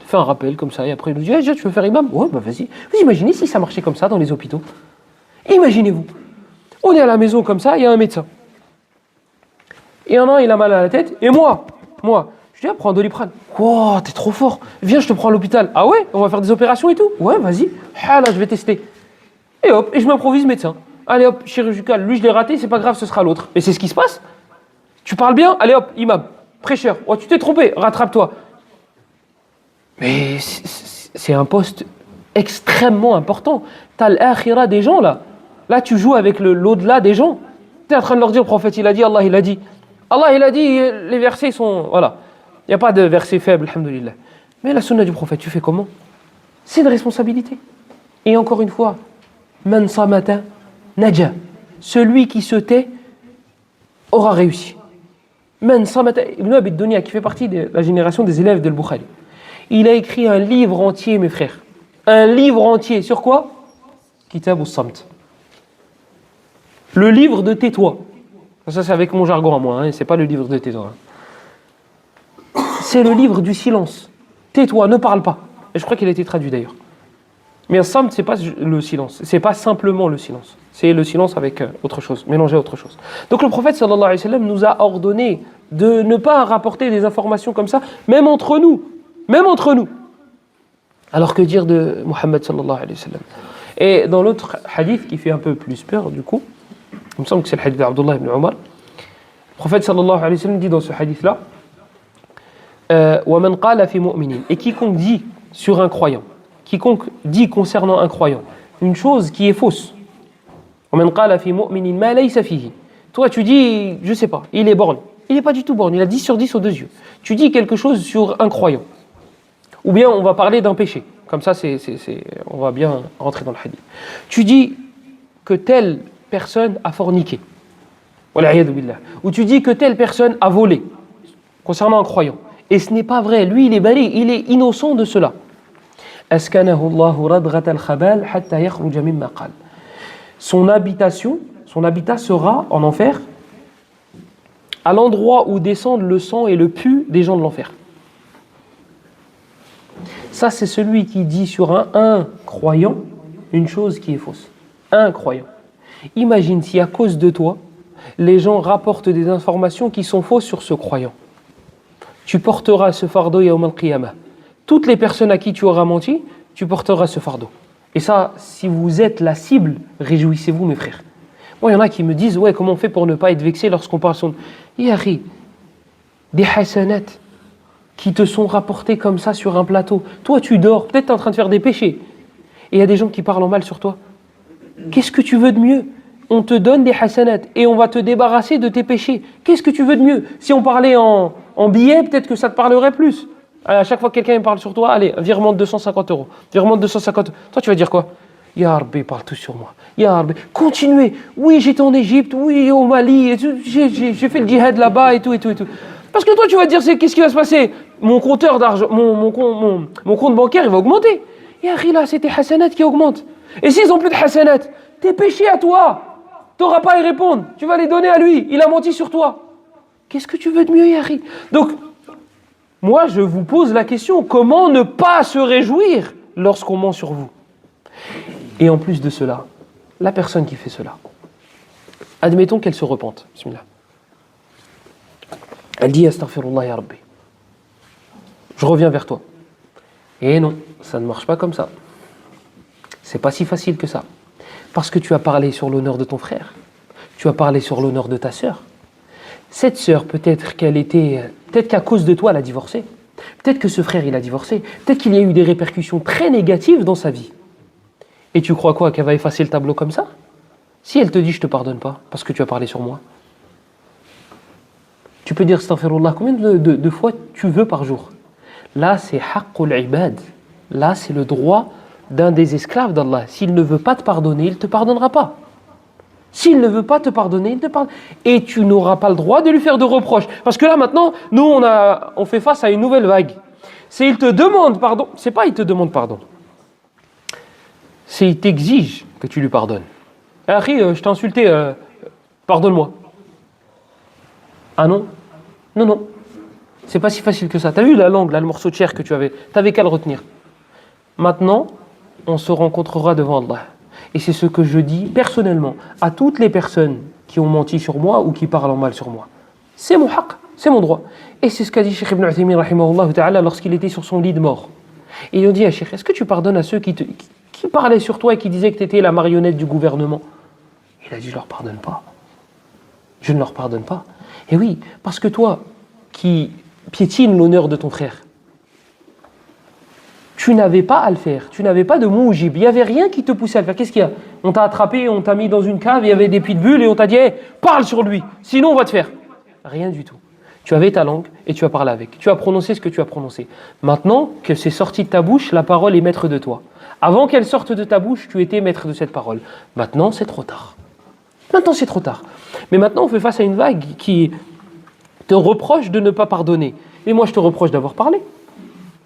[SPEAKER 1] fait un rappel comme ça, et après il nous dit, hey, tu veux faire imam? Ouais, bah vas-y. Vous imaginez si ça marchait comme ça dans les hôpitaux? Imaginez-vous. On est à la maison comme ça, il y a un médecin. Et un an, il a mal à la tête. Et moi, je dis, prends un Doliprane. Wow, t'es trop fort. Viens, je te prends à l'hôpital. Ah ouais, on va faire des opérations et tout. Ouais, vas-y. Ah là, je vais tester. Et hop, et je m'improvise médecin. Allez hop, chirurgical. Lui, je l'ai raté, c'est pas grave, ce sera l'autre. Et c'est ce qui se passe. Tu parles bien, allez hop, imam, prêcheur. Oh, tu t'es trompé, rattrape-toi. Mais c'est un poste extrêmement important. T'as l'akhira des gens là. Là, tu joues avec l'au-delà des gens. Tu es en train de leur dire, le prophète, il a dit, Allah, il a dit. Allah, il a dit, les versets sont... Voilà. Il n'y a pas de versets faibles, alhamdoulilah. Mais la sunna du prophète, tu fais comment? C'est une responsabilité. Et encore une fois, man samata naja. Celui qui se tait, aura réussi. Men Samata ibn Abi Dunya, qui fait partie de la génération des élèves de Bukhari, il a écrit un livre entier, mes frères. Un livre entier. Sur quoi? Kitab al-Samt. Le livre de tais-toi. Ça, c'est avec mon jargon à moi, hein, c'est pas le livre de tais-toi. C'est le livre du silence. Tais-toi, ne parle pas. Et je crois qu'il a été traduit d'ailleurs. Mais al-Samt, c'est pas le silence. C'est pas simplement le silence. C'est le silence avec autre chose, mélangé à autre chose. Donc le prophète sallallahu alayhi wa sallam nous a ordonné de ne pas rapporter des informations comme ça, même entre nous. Même entre nous. Alors que dire de Muhammad sallallahu alayhi wa sallam? Et dans l'autre hadith qui fait un peu plus peur du coup, il me semble que c'est le hadith d'Abdullah ibn Omar, le prophète sallallahu alayhi wa sallam dit dans ce hadith-là, وَمَنْ قَالَ فِي مُؤْمِنٍ, et quiconque dit sur un croyant, quiconque dit concernant un croyant une chose qui est fausse, وَمَنْ قَالَ فِي مُؤْمِنٍ مَا لَيْسَ فِيهِ, toi tu dis, je sais pas, il est borgne. Il n'est pas du tout borgne, il a 10 sur 10 aux deux yeux. Tu dis quelque chose sur un croyant. Ou bien on va parler d'un péché. Comme ça, on va bien rentrer dans le hadith. Tu dis que telle personne a forniqué. Ou tu dis que telle personne a volé. Concernant un croyant. Et ce n'est pas vrai. Lui, il est bari, il est innocent de cela. Son habitat sera en enfer, à l'endroit où descendent le sang et le pu des gens de l'enfer. Ça, c'est celui qui dit sur un croyant une chose qui est fausse. Un croyant. Imagine si à cause de toi, les gens rapportent des informations qui sont fausses sur ce croyant. Tu porteras ce fardeau yawm al-qiyamah. Toutes les personnes à qui tu auras menti, tu porteras ce fardeau. Et ça, si vous êtes la cible, réjouissez-vous mes frères. Moi, il y en a qui me disent, ouais, comment on fait pour ne pas être vexé lorsqu'on parle sur... Yari, des hasanat qui te sont rapportés comme ça sur un plateau. Toi, tu dors, peut-être tu es en train de faire des péchés. Et il y a des gens qui parlent en mal sur toi. Qu'est-ce que tu veux de mieux? On te donne des hasanat et on va te débarrasser de tes péchés. Qu'est-ce que tu veux de mieux? Si on parlait en billets, peut-être que ça te parlerait plus. À chaque fois que quelqu'un parle sur toi, allez, virement de 250 €. Virement de 250 €. Toi, tu vas dire quoi? Ya Rabbi, parle tout sur moi. Ya Rabbi, continuez. Oui, j'étais en Égypte, oui, au Mali, j'ai fait le djihad là-bas et tout, et tout, et tout. Parce que toi, tu vas dire, qu'est-ce qui va se passer? Mon compteur d'argent, mon compte bancaire, il va augmenter. Ya Rabbi, là, c'est tes hasanat qui augmentent. Et s'ils n'ont plus de hasanat, tes péchés à toi, tu n'auras pas à y répondre. Tu vas les donner à lui. Il a menti sur toi. Qu'est-ce que tu veux de mieux, Ya Rabbi? Donc, moi, je vous pose la question, comment ne pas se réjouir lorsqu'on ment sur vous? Et en plus de cela, la personne qui fait cela, admettons qu'elle se repente. Bismillah. Elle dit Astaghfirullah ya Rabbi. Je reviens vers toi. Et non, ça ne marche pas comme ça. C'est pas si facile que ça. Parce que tu as parlé sur l'honneur de ton frère. Tu as parlé sur l'honneur de ta sœur. Cette sœur, peut-être qu'à cause de toi, elle a divorcé. Peut-être que ce frère, il a divorcé. Peut-être qu'il y a eu des répercussions très négatives dans sa vie. Et tu crois quoi, qu'elle va effacer le tableau comme ça? Si elle te dit je te pardonne pas parce que tu as parlé sur moi, tu peux dire astaghfirullah combien de fois tu veux par jour? Là c'est haqqul ibad. Là c'est le droit d'un des esclaves d'Allah. S'il ne veut pas te pardonner, il ne te pardonnera pas. S'il ne veut pas te pardonner, il te pardonne. Et tu n'auras pas le droit de lui faire de reproches. Parce que là maintenant, nous on fait face à une nouvelle vague. C'est il te demande pardon. C'est pas il te demande pardon. C'est il t'exige que tu lui pardonnes. Akhi, je t'ai insulté, pardonne-moi. Ah non? Non, non. C'est pas si facile que ça. T'as vu la langue, là, le morceau de chair que tu avais? T'avais qu'à le retenir. Maintenant, on se rencontrera devant Allah. Et c'est ce que je dis personnellement à toutes les personnes qui ont menti sur moi ou qui parlent en mal sur moi. C'est mon haqq, c'est mon droit. Et c'est ce qu'a dit Cheikh Ibn Uthaymin rahimahullah ta'ala lorsqu'il était sur son lit de mort. Et ils ont dit à Cheikh, est-ce que tu pardonnes à ceux qui parlaient sur toi et qui disaient que tu étais la marionnette du gouvernement? Il a dit, je ne leur pardonne pas. Je ne leur pardonne pas. Et oui, parce que toi, qui piétines l'honneur de ton frère, tu n'avais pas à le faire. Tu n'avais pas de moujib. Il n'y avait rien qui te poussait à le faire. Qu'est-ce qu'il y a? On t'a attrapé, on t'a mis dans une cave, il y avait des pitbulls et on t'a dit, hey, parle sur lui, sinon on va te faire. Rien du tout. Tu avais ta langue et tu as parlé avec. Tu as prononcé ce que tu as prononcé. Maintenant que c'est sorti de ta bouche, la parole est maître de toi. Avant qu'elle sorte de ta bouche, tu étais maître de cette parole. Maintenant, c'est trop tard. Maintenant, c'est trop tard. Mais maintenant, on fait face à une vague qui te reproche de ne pas pardonner. Et moi, je te reproche d'avoir parlé.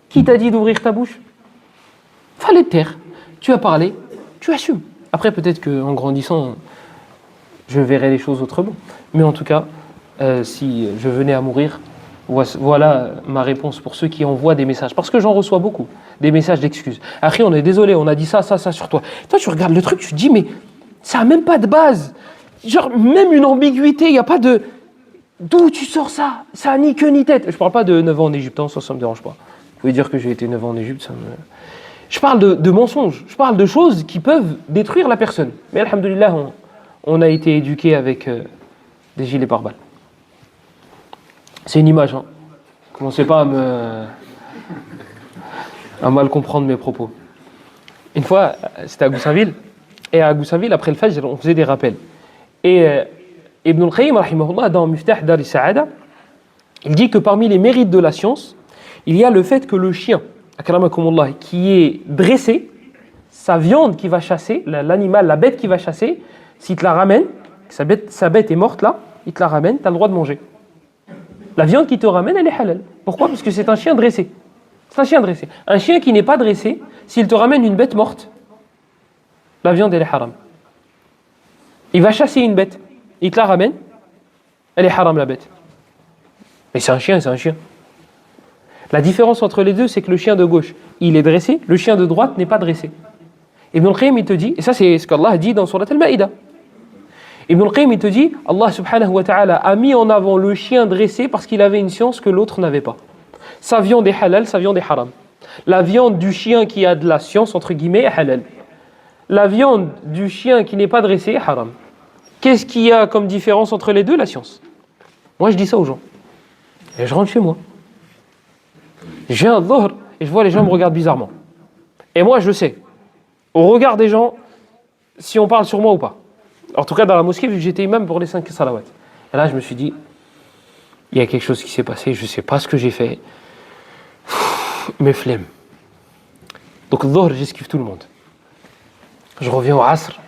[SPEAKER 1] Qui t'a dit d'ouvrir ta bouche? Fallait te taire. Tu as parlé, tu assumes. Après, peut-être qu'en grandissant, je verrai les choses autrement. Mais en tout cas, si je venais à mourir, voilà ma réponse pour ceux qui envoient des messages. Parce que j'en reçois beaucoup, des messages d'excuses. Après, on est désolé, on a dit ça sur toi. Toi, tu regardes le truc, tu te dis, mais ça n'a même pas de base. Genre, même une ambiguïté, il n'y a pas de... D'où tu sors ça? Ça n'a ni queue ni tête. Je ne parle pas de 9 ans en Égypte, ça ne me dérange pas. Vous pouvez dire que j'ai été 9 ans en Égypte, ça me... Je parle de mensonges, je parle de choses qui peuvent détruire la personne. Mais alhamdoulilah, on a été éduqués avec des gilets pare-balles. C'est une image, hein. Commencez pas à mal comprendre mes propos. Une fois, c'était à Goussainville, et à Goussainville, après le Fajr, on faisait des rappels. Et Ibn al-Qayyim, rahimahullah, dans Miftah Dar al-Sa'ada, il dit que parmi les mérites de la science, il y a le fait que le chien, akramakumullah, qui est dressé, sa viande qui va chasser, l'animal, la bête qui va chasser, s'il te la ramène, sa bête est morte là, il te la ramène, tu as le droit de manger. La viande qui te ramène, elle est halal. Pourquoi? Parce que c'est un chien dressé. C'est un chien dressé. Un chien qui n'est pas dressé, s'il te ramène une bête morte, la viande, elle est haram. Il va chasser une bête, il te la ramène, elle est haram la bête. Mais c'est un chien, c'est un chien. La différence entre les deux, c'est que le chien de gauche, il est dressé, le chien de droite n'est pas dressé. Ibn al-Qayyim, il te dit, et ça c'est ce qu'Allah dit dans Surat al-Ma'idah. Ibn al-Qayyim, il te dit, Allah subhanahu wa ta'ala a mis en avant le chien dressé parce qu'il avait une science que l'autre n'avait pas. Sa viande est halal, sa viande est haram. La viande du chien qui a de la science, entre guillemets, est halal. La viande du chien qui n'est pas dressé est haram. Qu'est-ce qu'il y a comme différence entre les deux? La science. Moi, je dis ça aux gens. Et je rentre chez moi. J'ai un dhuhr et je vois les gens me regardent bizarrement. Et moi, je sais, au regard des gens, si on parle sur moi ou pas. En tout cas, dans la mosquée, vu que j'étais imam pour les 5 salawats. Et là, je me suis dit, il y a quelque chose qui s'est passé, je ne sais pas ce que j'ai fait. Mais flemme. Donc, le dhuhr, j'esquive tout le monde. Je reviens au asr,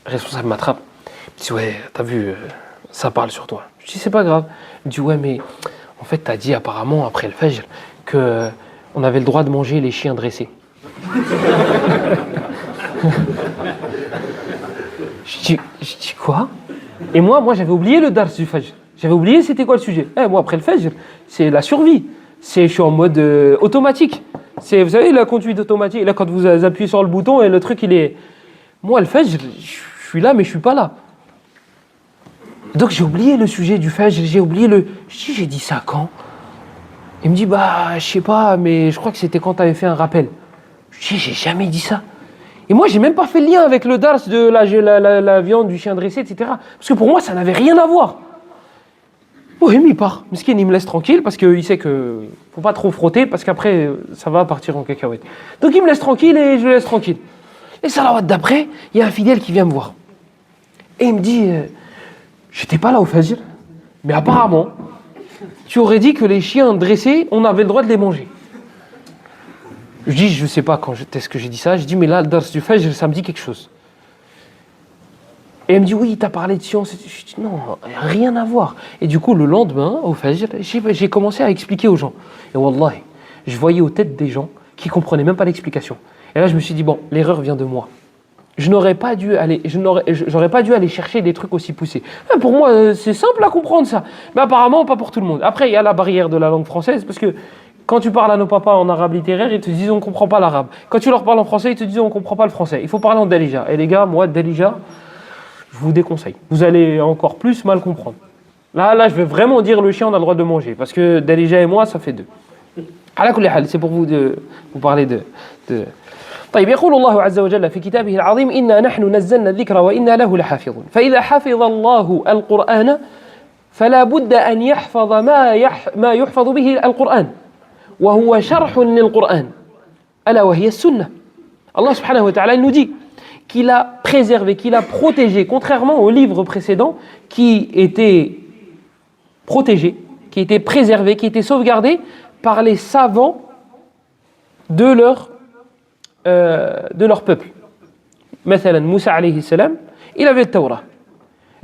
[SPEAKER 1] le responsable m'attrape. Il me dit, ouais, t'as vu, ça parle sur toi. Je dis, c'est pas grave. Il me dit, ouais, mais en fait, t'as dit apparemment, après le Fajr, qu'on avait le droit de manger les chiens dressés. Je dis quoi? Et moi j'avais oublié le dars du Fajr. J'avais oublié c'était quoi le sujet. Moi, après le Fajr, c'est la survie. Je suis en mode automatique. Vous savez, la conduite automatique, là, quand vous appuyez sur le bouton et le truc, il est... Moi, le Fajr, je suis là, mais je suis pas là. Donc, j'ai oublié le sujet du Fajr, j'ai oublié le... J'ai dit ça quand? Il me dit, je sais pas, mais je crois que c'était quand tu avais fait un rappel. Je dis, j'ai jamais dit ça. Et moi, j'ai même pas fait le lien avec le dars de la viande du chien dressé, etc. Parce que pour moi, ça n'avait rien à voir. Oui, mais il part. Miskin, il me laisse tranquille parce qu'il sait que faut pas trop frotter parce qu'après, ça va partir en cacahuète. Donc, il me laisse tranquille et je le laisse tranquille. Et salawat d'après, il y a un fidèle qui vient me voir. Et il me dit, j'étais pas là au Fajr, mais apparemment, tu aurais dit que les chiens dressés, on avait le droit de les manger. Je dis, je sais pas quand est-ce que j'ai dit ça. Je dis, mais là, le dars du Fajr, ça me dit quelque chose. Et elle me dit, oui, t'as parlé de science. Je dis, non, rien à voir. Et du coup, le lendemain, au Fajr, j'ai commencé à expliquer aux gens. Et wallahi, je voyais aux têtes des gens qui comprenaient même pas l'explication. Et là, je me suis dit, bon, l'erreur vient de moi. J'aurais pas dû aller chercher des trucs aussi poussés. Pour moi, c'est simple à comprendre ça. Mais apparemment, pas pour tout le monde. Après, il y a la barrière de la langue française, parce que quand tu parles à nos papas en arabe littéraire, ils te disent on ne comprend pas l'arabe. Quand tu leur parles en français, ils te disent on ne comprend pas le français. Il faut parler en Dalija. Et les gars, moi, Dalija, je vous déconseille. Vous allez encore plus mal comprendre. Là, je vais vraiment dire le chien, on a le droit de manger. Parce que Dalija et moi, ça fait deux. على كل حال, c'est pour vous parler de... طيب يقول الله عز وجل في كتابه العظيم إنا نحن نزلنا الذكر وإنا له لحافظون فإذا حفظ الله القرآن فلا بد أن يحفظ ما يحفظ به القرآن وهو شرح للقرآن ألا وهي السنة. Allah subhanahu wa ta'ala nous dit qu'il a préservé, qu'il a protégé, contrairement aux livres précédents qui étaient protégés, qui étaient préservés, qui étaient sauvegardés par les savants de leur peuple. Mathalan, Moussa alayhi salam, il avait le Torah.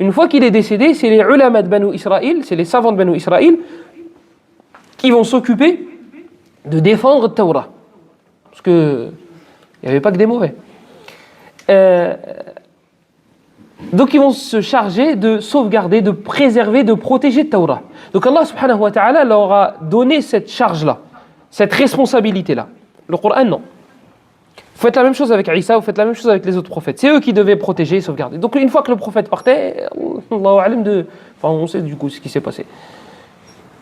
[SPEAKER 1] Une fois qu'il est décédé, c'est les ulama de Banu Israël, c'est les savants de Banu Israël qui vont s'occuper de défendre le Torah. Parce que il n'y avait pas que des mauvais. Donc ils vont se charger de sauvegarder, de préserver, de protéger le Torah. Donc Allah subhanahu wa ta'ala leur a donné cette charge-là, cette responsabilité-là. Le Coran, non. Vous faites la même chose avec Isa, vous faites la même chose avec les autres prophètes. C'est eux qui devaient protéger et sauvegarder. Donc une fois que le prophète partait, on sait du coup ce qui s'est passé.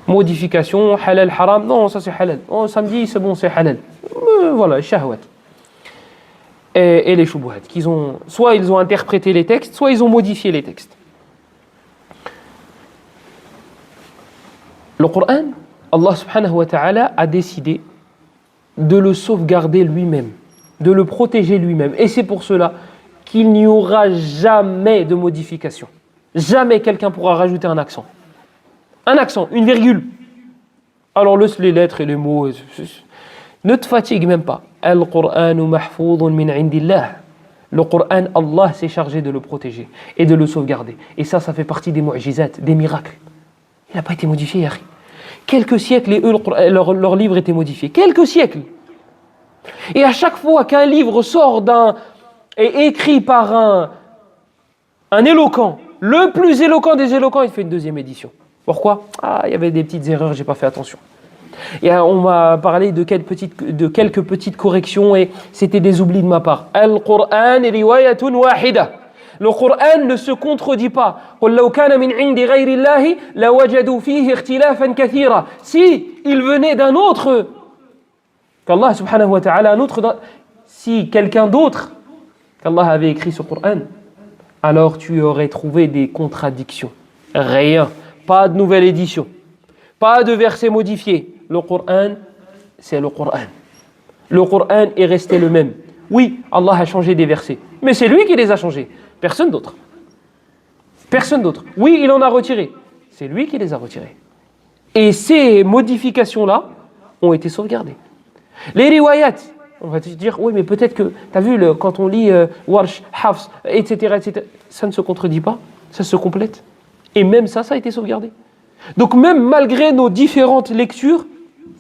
[SPEAKER 1] Modification, halal, haram, non, ça c'est halal. Oh, samedi, c'est bon, c'est halal. Voilà, shahwat. Et les shubuhat, soit ils ont interprété les textes, soit ils ont modifié les textes. Le Coran, Allah subhanahu wa ta'ala a décidé de le sauvegarder lui-même, de le protéger lui-même. Et c'est pour cela qu'il n'y aura jamais de modification. Jamais quelqu'un pourra rajouter un accent. Un accent, une virgule. Alors laisse les lettres et les mots. Ne te fatigue même pas. Al-Qur'anu mahfoudun min indillah. Le Coran, Allah s'est chargé de le protéger et de le sauvegarder. Et ça fait partie des mu'jizat, des miracles. Il n'a pas été modifié, yari. Quelques siècles et eux, leur livre était modifié. Quelques siècles. Et à chaque fois qu'un livre sort est écrit par un éloquent, le plus éloquent des éloquents, il fait une deuxième édition. Pourquoi ? Il y avait des petites erreurs, j'ai pas fait attention. Et on m'a parlé de quelques petites corrections et c'était des oublis de ma part. Al-Qur'an riwayatun wahida. Le Coran ne se contredit pas. Si il venait d'un autre, qu'Allah subhanahu wa ta'ala, si quelqu'un d'autre qu'Allah avait écrit ce Coran, alors tu aurais trouvé des contradictions. Rien. Pas de nouvelle édition. Pas de versets modifiés. Le Coran, c'est le Coran. Le Coran est resté le même. Oui, Allah a changé des versets, mais c'est lui qui les a changés. Personne d'autre. Personne d'autre. Oui, il en a retiré. C'est lui qui les a retirés. Et ces modifications-là ont été sauvegardées. Les riwayat, on va te dire, oui, mais peut-être que, tu as vu, quand on lit Warsh, Hafs, etc., ça ne se contredit pas, ça se complète. Et même ça a été sauvegardé. Donc même malgré nos différentes lectures,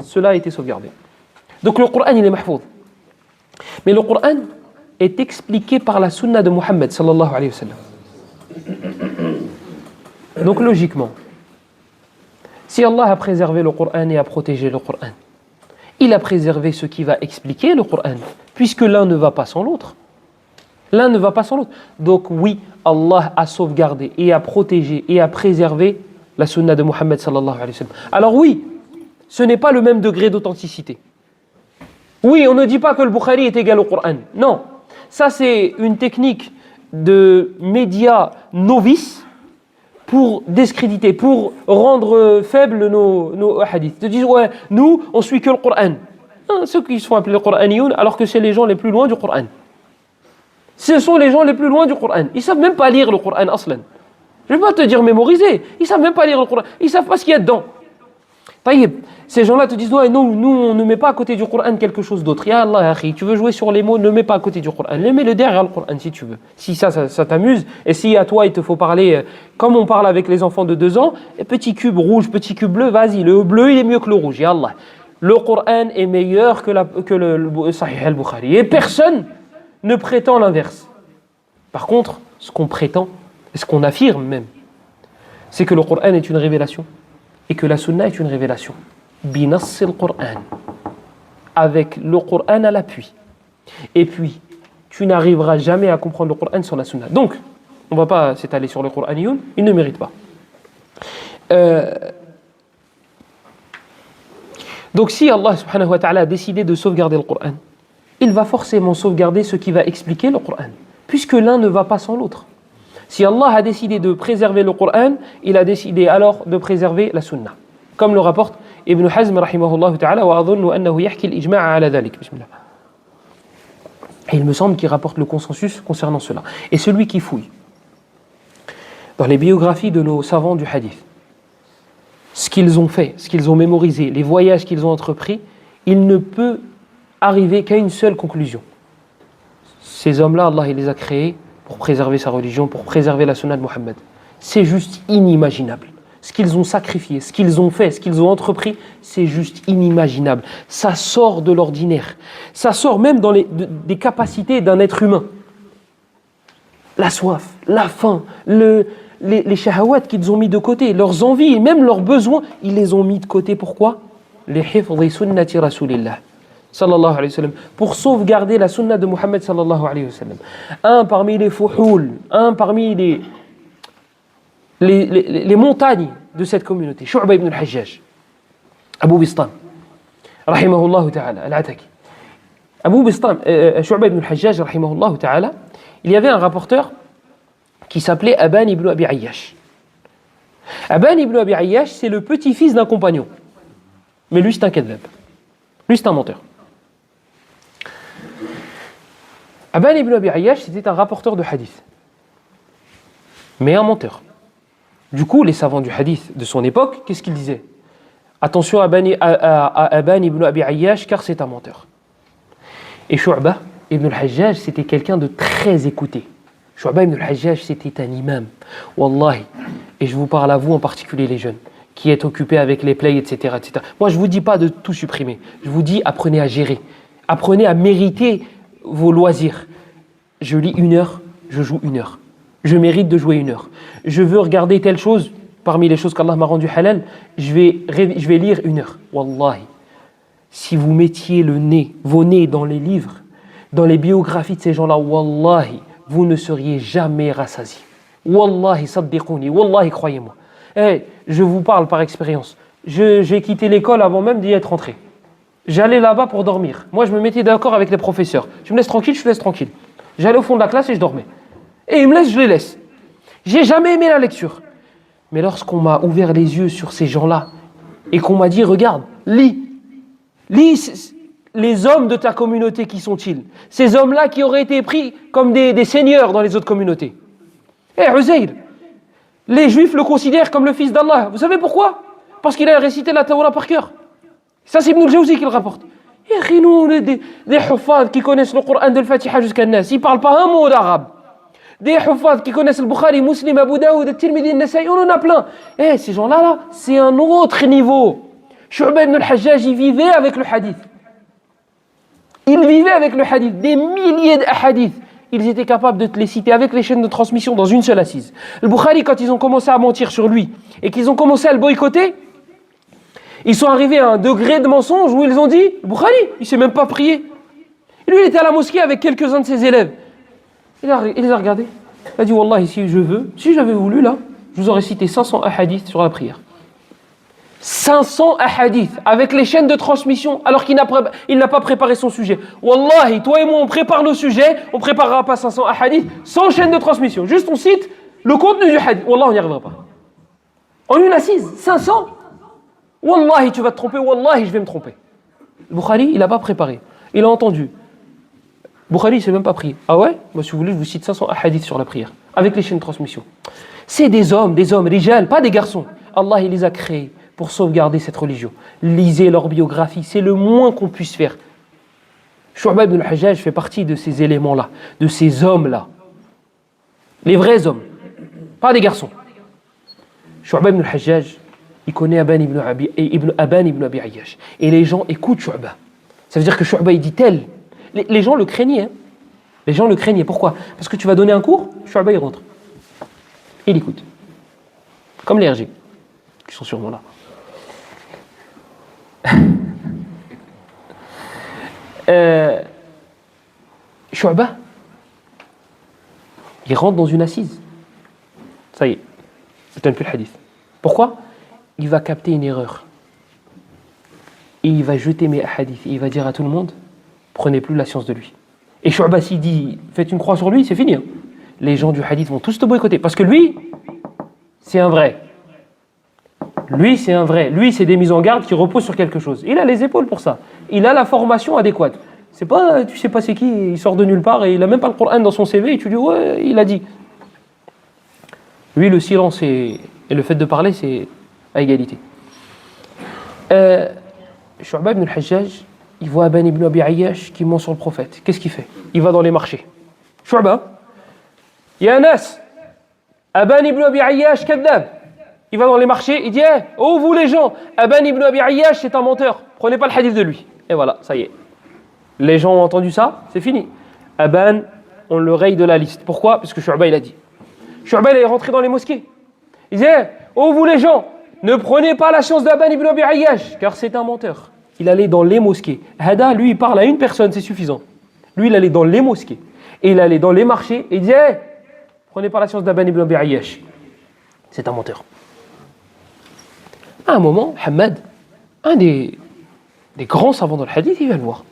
[SPEAKER 1] cela a été sauvegardé. Donc le Coran, il est mahfoud. Mais le Coran est expliqué par la sunna de Muhammad sallallahu alayhi wa sallam. Donc logiquement, si Allah a préservé le Coran et a protégé le Coran, il a préservé ce qui va expliquer le Coran, puisque l'un ne va pas sans l'autre. L'un ne va pas sans l'autre. Donc oui, Allah a sauvegardé et a protégé et a préservé la sunna de Muhammad sallallahu alayhi wa sallam. Alors oui, ce n'est pas le même degré d'authenticité. Oui, on ne dit pas que le Bukhari est égal au Coran. Non, ça c'est une technique de médias novices pour discréditer, pour rendre faibles nos hadiths. Ils disent, ouais, nous, on suit que le Coran. Non, ceux qui se font appeler Qur'aniyoun, alors que c'est les gens les plus loin du Coran. Ce sont les gens les plus loin du Coran. Ils ne savent même pas lire le Coran aslan. Je ne vais pas te dire mémoriser. Ils ne savent même pas lire le Coran. Ils ne savent pas ce qu'il y a dedans. Taïb, ces gens-là te disent, ouais, non, nous, on ne met pas à côté du Coran quelque chose d'autre. Ya Allah, akhi, tu veux jouer sur les mots, ne mets pas à côté du Coran. Mets-le derrière le Coran si tu veux. Si ça t'amuse, et si à toi, il te faut parler comme on parle avec les enfants de 2 ans, petit cube rouge, petit cube bleu, vas-y, le bleu, il est mieux que le rouge. Ya Allah. Le Coran est meilleur que le Sahih al-Bukhari. Et personne ne prétend l'inverse. Par contre, ce qu'on prétend, et ce qu'on affirme même, c'est que le Coran est une révélation et que la Sunna est une révélation. Binass al-Qur'an, avec le Coran à l'appui. Et puis, tu n'arriveras jamais à comprendre le Coran sans la Sunna. Donc, on ne va pas s'étaler sur le Qur'aniyoun, il ne mérite pas. Donc, si Allah subhanahu wa ta'ala a décidé de sauvegarder le Coran, il va forcément sauvegarder ce qui va expliquer le Coran, puisque l'un ne va pas sans l'autre. Si Allah a décidé de préserver le Coran, il a décidé alors de préserver la Sunna. Comme le rapporte Ibn Hazm rahimahullah ta'ala, wa adhunnu annahu yahki al-ijma' ala dhalik. Bismillah. Et il me semble qu'il rapporte le consensus concernant cela. Et celui qui fouille dans les biographies de nos savants du hadith, ce qu'ils ont fait, ce qu'ils ont mémorisé, les voyages qu'ils ont entrepris, il ne peut arriver qu'à une seule conclusion. Ces hommes-là, Allah il les a créés pour préserver sa religion, pour préserver la sunna de Muhammad. c'est juste inimaginable. Ce qu'ils ont sacrifié, ce qu'ils ont fait, ce qu'ils ont entrepris, c'est juste inimaginable. Ça sort de l'ordinaire. Ça sort même des capacités d'un être humain. La soif, la faim, les shahawats qu'ils ont mis de côté, leurs envies et même leurs besoins, ils les ont mis de côté. Pourquoi? Les hifdhi sunnati rasulillah sallallahu alayhi wa sallam, pour sauvegarder la sunna de Muhammad sallallahu alayhi wa sallam. Un parmi les fuhul, un parmi les montagnes de cette communauté, Shu'ba ibn al-Hajjaj, Abu Bistam, rahimahullah ta'ala, al-Ataki. Abu Bistam, Shu'ba ibn al-Hajjaj, rahimahullah ta'ala, il y avait un rapporteur qui s'appelait Aban ibn Abi Ayyash. Aban ibn Abi Ayyash, c'est le petit-fils d'un compagnon. Mais lui, c'est un kadhab. Lui, c'est un menteur. Aban ibn Abi Ayyash, c'était un rapporteur de hadith. Mais un menteur. Du coup, les savants du hadith de son époque, qu'est-ce qu'ils disaient? Attention à Aban ibn Abi Ayyash, car c'est un menteur. Et Shu'ba ibn al-Hajjaj, c'était quelqu'un de très écouté. Shu'ba ibn al-Hajjaj, c'était un imam. Wallahi. Et je vous parle à vous en particulier les jeunes, qui êtes occupés avec les plays, etc., etc. Moi, je ne vous dis pas de tout supprimer. Je vous dis, apprenez à gérer. Apprenez à mériter vos loisirs. Je lis 1 heure, je joue 1 heure. Je mérite de jouer 1 heure. Je veux regarder telle chose, parmi les choses qu'Allah m'a rendu halal, je vais lire 1 heure. Wallahi. Si vous mettiez vos nez dans les livres, dans les biographies de ces gens-là, wallahi, vous ne seriez jamais rassasiés. Wallahi, saddiqouni, wallahi, croyez-moi. Je vous parle par expérience. J'ai quitté l'école avant même d'y être entré. J'allais là-bas pour dormir. Moi, je me mettais d'accord avec les professeurs. Tu me laisses tranquille, je te laisse tranquille. J'allais au fond de la classe et je dormais. Et ils me laissent, je les laisse. J'ai jamais aimé la lecture. Mais lorsqu'on m'a ouvert les yeux sur ces gens-là et qu'on m'a dit, regarde, lis les hommes de ta communauté, qui sont-ils? Ces hommes-là qui auraient été pris comme des seigneurs dans les autres communautés. Uzayr, les Juifs le considèrent comme le fils d'Allah. Vous savez pourquoi? Parce qu'il a récité la Tawra par cœur. Ça, c'est Ibn al-Jawzi qui le rapporte. Et nous, des huffaz qui connaissent le Coran de Fatiha jusqu'à Nas, ils ne parlent pas un mot d'arabe. Des huffaz qui connaissent le Bukhari, Muslim, Abu Daoud, le Tirmidhi, le Nasa'i, on en a plein. Ces gens-là, c'est un autre niveau. Shu'ba ibn al-Hajjaj, il vivait avec le hadith. Il vivait avec le hadith. Des milliers de hadiths. Ils étaient capables de te les citer avec les chaînes de transmission dans une seule assise. Le Bukhari, quand ils ont commencé à mentir sur lui et qu'ils ont commencé à le boycotter, ils sont arrivés à un degré de mensonge où ils ont dit, le Bukhari, il ne sait même pas prier. Et lui, il était à la mosquée avec quelques-uns de ses élèves. Il les a regardés. Il a dit, Wallah, si j'avais voulu, là, je vous aurais cité 500 hadiths sur la prière. 500 hadiths avec les chaînes de transmission alors qu'il n'a pas préparé son sujet. Wallahi, toi et moi on prépare le sujet, on ne préparera pas 500 hadiths sans chaîne de transmission. Juste on cite le contenu du hadith. Wallah, on n'y arrivera pas. En une assise, 500. Wallahi, tu vas te tromper, wallahi, je vais me tromper. Le Bukhari, il n'a pas préparé. Il a entendu. Bukhari, il ne s'est même pas prié. Ah ouais? Moi, si vous voulez, je vous cite 500 hadiths sur la prière avec les chaînes de transmission. C'est des hommes, rijal, pas des garçons. Allah, il les a créés pour sauvegarder cette religion. Lisez leur biographie, c'est le moins qu'on puisse faire. Shu'ba ibn al-Hajjaj fait partie de ces éléments-là, de ces hommes-là. Les vrais hommes, pas des garçons. Shu'ba ibn al-Hajjaj, il connaît Aban ibn Abi Ayyash. Et les gens écoutent Shu'ba. Ça veut dire que Shu'ba, il dit tel. Les gens le craignaient. Hein. Les gens le craignaient. Pourquoi? Parce que tu vas donner un cours, Shu'ba, il rentre. Il écoute. Comme les RG, qui sont sûrement là. Shu'ba, il rentre dans une assise. Ça y est, je donne plus le hadith. Pourquoi? Il va capter une erreur. Et il va jeter mes hadiths. Et il va dire à tout le monde, prenez plus la science de lui. Et Shu'ba, s'il dit, faites une croix sur lui, c'est fini. Hein. Les gens du hadith vont tous te boycotter. Parce que lui, c'est un vrai. Lui, c'est un vrai. Lui, c'est des mises en garde qui reposent sur quelque chose. Il a les épaules pour ça. Il a la formation adéquate. C'est pas, tu sais pas c'est qui, il sort de nulle part et il a même pas le Coran dans son CV et tu dis, ouais, il a dit. Lui, le silence et le fait de parler, c'est à égalité. Shu'ba ibn al-Hajjaj, il voit Aban ibn Abi Ayyash qui ment sur le prophète. Qu'est-ce qu'il fait? Il va dans les marchés. Shu'ba, ya nas, Aban ibn Abi Ayyash kadhab. Il va dans les marchés, il dit oh vous les gens, Aban ibn Abi Ayyash c'est un menteur, prenez pas le hadith de lui. Et voilà, ça y est. Les gens ont entendu ça, c'est fini. Aban, on le raye de la liste. Pourquoi? Parce que Shu'ba il a dit. Shu'ba il est rentré dans les mosquées. Il disait oh vous les gens, ne prenez pas la science d'Aban ibn Abi Ayyash, car c'est un menteur. Il allait dans les mosquées. Hada, lui, il parle à une personne, c'est suffisant. Lui, il allait dans les mosquées. Et il allait dans les marchés et il disait prenez pas la science d'Aban ibn Abi Ayyash. C'est un menteur. À un moment, Hamad, un des grands savants dans le hadith, il va le voir.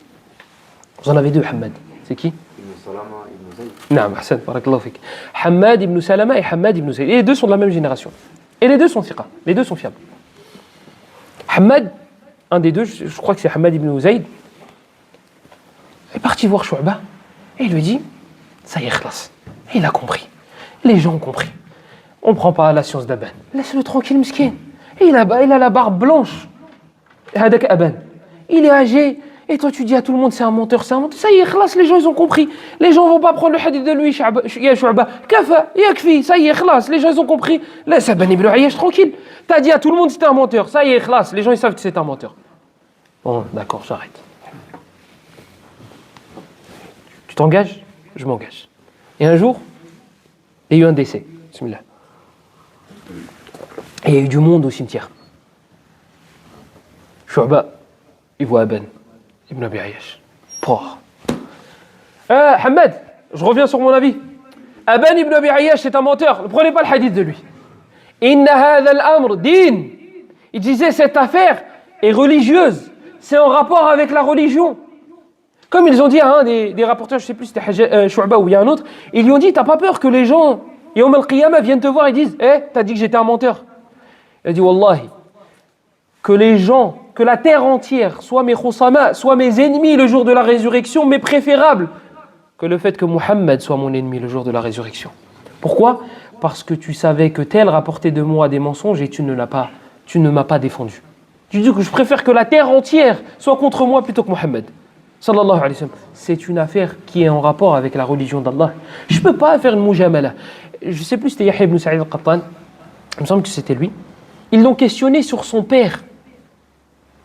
[SPEAKER 1] Vous en avez deux, Hamad. C'est qui? Ibn Salama, Ibn Zayd. Non, Hassan, barakallahu fik. Hamad ibn Salama et Hamad ibn Zayd. Et les deux sont de la même génération. Et les deux sont thiqa. Les deux sont fiables. Hamad, un des deux, je crois que c'est Hamad ibn Zayd, est parti voir Shu'ba et il lui dit ça y est, khlas. Et il a compris. Les gens ont compris. On ne prend pas la science d'Aban. Laisse-le tranquille, miskin. Et il a la barbe blanche. Hadak Aban. Il est âgé. Et toi, tu dis à tout le monde, c'est un menteur, c'est un menteur. Ça y est, khlas, les gens, ils ont compris. Les gens ne vont pas prendre le hadith de lui, ya Shu'ba. Kafa, yakfi, ça y est, khlas, les gens, ils ont compris. Laisse Aban ibn Ayyash tranquille. T'as dit à tout le monde, c'était un menteur. Ça y est, khlas, les gens, ils savent que c'est un menteur. Bon, d'accord, j'arrête. Tu t'engages? Je m'engage. Et un jour, il y a eu un décès. Bismillah. Et il y a eu du monde au cimetière. Shu'ba, il voit Aban ibn Abi Ayyash. Hamad, je reviens sur mon avis. Aban ibn Abi Ayyash, c'est un menteur. Ne prenez pas le hadith de lui. Inna hadha al-amr din. Il disait, cette affaire est religieuse. C'est en rapport avec la religion. Comme ils ont dit à un des rapporteurs, je ne sais plus si c'était Shu'ba ou il y a un autre, ils lui ont dit, t'as pas peur que les gens, Yawm al-Qiyamah, viennent te voir et disent, t'as dit que j'étais un menteur. Il a dit, Wallahi, que les gens, que la terre entière, soit mes khusama, soit mes ennemis le jour de la résurrection, m'est préférable que le fait que Muhammad soit mon ennemi le jour de la résurrection. Pourquoi? Parce que tu savais que tel rapportait de moi des mensonges et tu ne m'as pas défendu. Tu dis que je préfère que la terre entière soit contre moi plutôt que Muhammad. Sallallahu alayhi wa sallam. C'est une affaire qui est en rapport avec la religion d'Allah. Je ne peux pas faire une mujamala. Je ne sais plus si c'était Yahya ibn Sa'id al-Qattan. Il me semble que c'était lui. Ils l'ont questionné sur son père.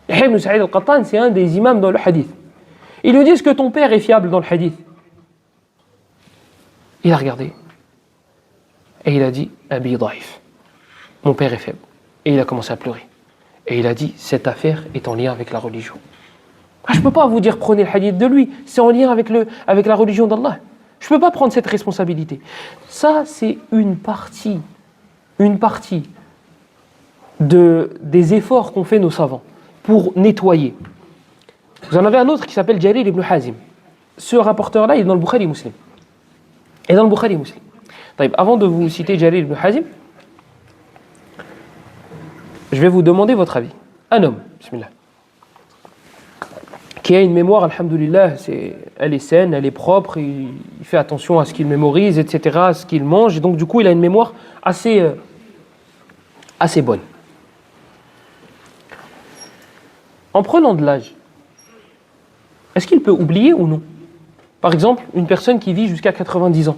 [SPEAKER 1] Yahya ibn Sa'id al-Qattan, c'est un des imams dans le hadith. Ils lui disent que ton père est fiable dans le hadith. Il a regardé. Et il a dit, Abi daif. Mon père est faible. Et il a commencé à pleurer. Et il a dit, cette affaire est en lien avec la religion. Je ne peux pas vous dire prenez le hadith de lui, c'est en lien avec la religion d'Allah. Je ne peux pas prendre cette responsabilité. Ça, c'est une partie des efforts qu'ont fait nos savants pour nettoyer. Vous en avez un autre qui s'appelle Jarir ibn Hazim. Ce rapporteur-là, il est dans le Bukhari Muslim. Et dans le Bukhari Muslim. Avant de vous citer Jarir ibn Hazim, je vais vous demander votre avis. Un homme, bismillah, qui a une mémoire, alhamdoulilah, elle est saine, elle est propre, il fait attention à ce qu'il mémorise, etc., à ce qu'il mange, et donc du coup, il a une mémoire assez bonne. En prenant de l'âge, est-ce qu'il peut oublier ou non? Par exemple, une personne qui vit jusqu'à 90 ans.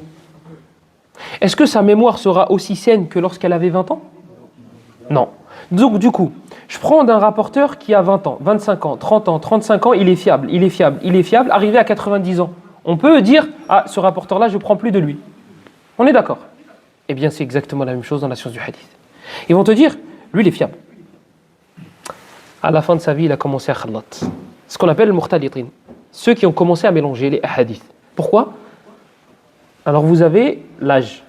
[SPEAKER 1] Est-ce que sa mémoire sera aussi saine que lorsqu'elle avait 20 ans? Non. Donc du coup, je prends d'un rapporteur qui a 20 ans, 25 ans, 30 ans, 35 ans, il est fiable, arrivé à 90 ans. On peut dire, ce rapporteur-là, je ne prends plus de lui. On est d'accord? Eh bien, c'est exactement la même chose dans la science du hadith. Ils vont te dire, lui, il est fiable. À la fin de sa vie, il a commencé à khallat. Ce qu'on appelle le muhtalitin. Ceux qui ont commencé à mélanger les hadiths. Pourquoi? Alors, vous avez l'âge,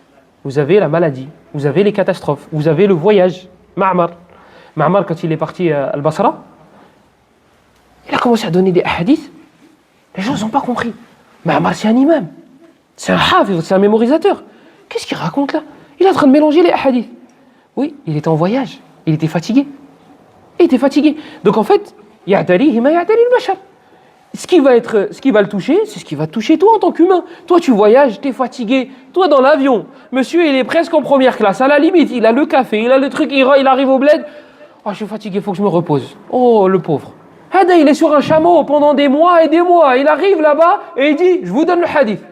[SPEAKER 1] vous avez la maladie, vous avez les catastrophes, vous avez le voyage. Ma'mar, quand il est parti à Al-Basra, il a commencé à donner des hadiths. Les gens n'ont pas compris. Ma'mar, c'est un imam. C'est un hafiz, c'est un mémorisateur. Qu'est-ce qu'il raconte là? Il est en train de mélanger les hadiths. Oui, il était en voyage. Il était fatigué. Donc en fait, ya'tarihi ma ya'tari al-bashar. Ce qui va le toucher, c'est ce qui va te toucher toi en tant qu'humain. Toi, tu voyages, tu es fatigué. Toi, dans l'avion, monsieur, il est presque en première classe. À la limite, il a le café, il a le truc, il arrive au bled. Oh, je suis fatigué, il faut que je me repose. Oh, le pauvre. Hada, il est sur un chameau pendant des mois et des mois. Il arrive là-bas et il dit, je vous donne le hadith.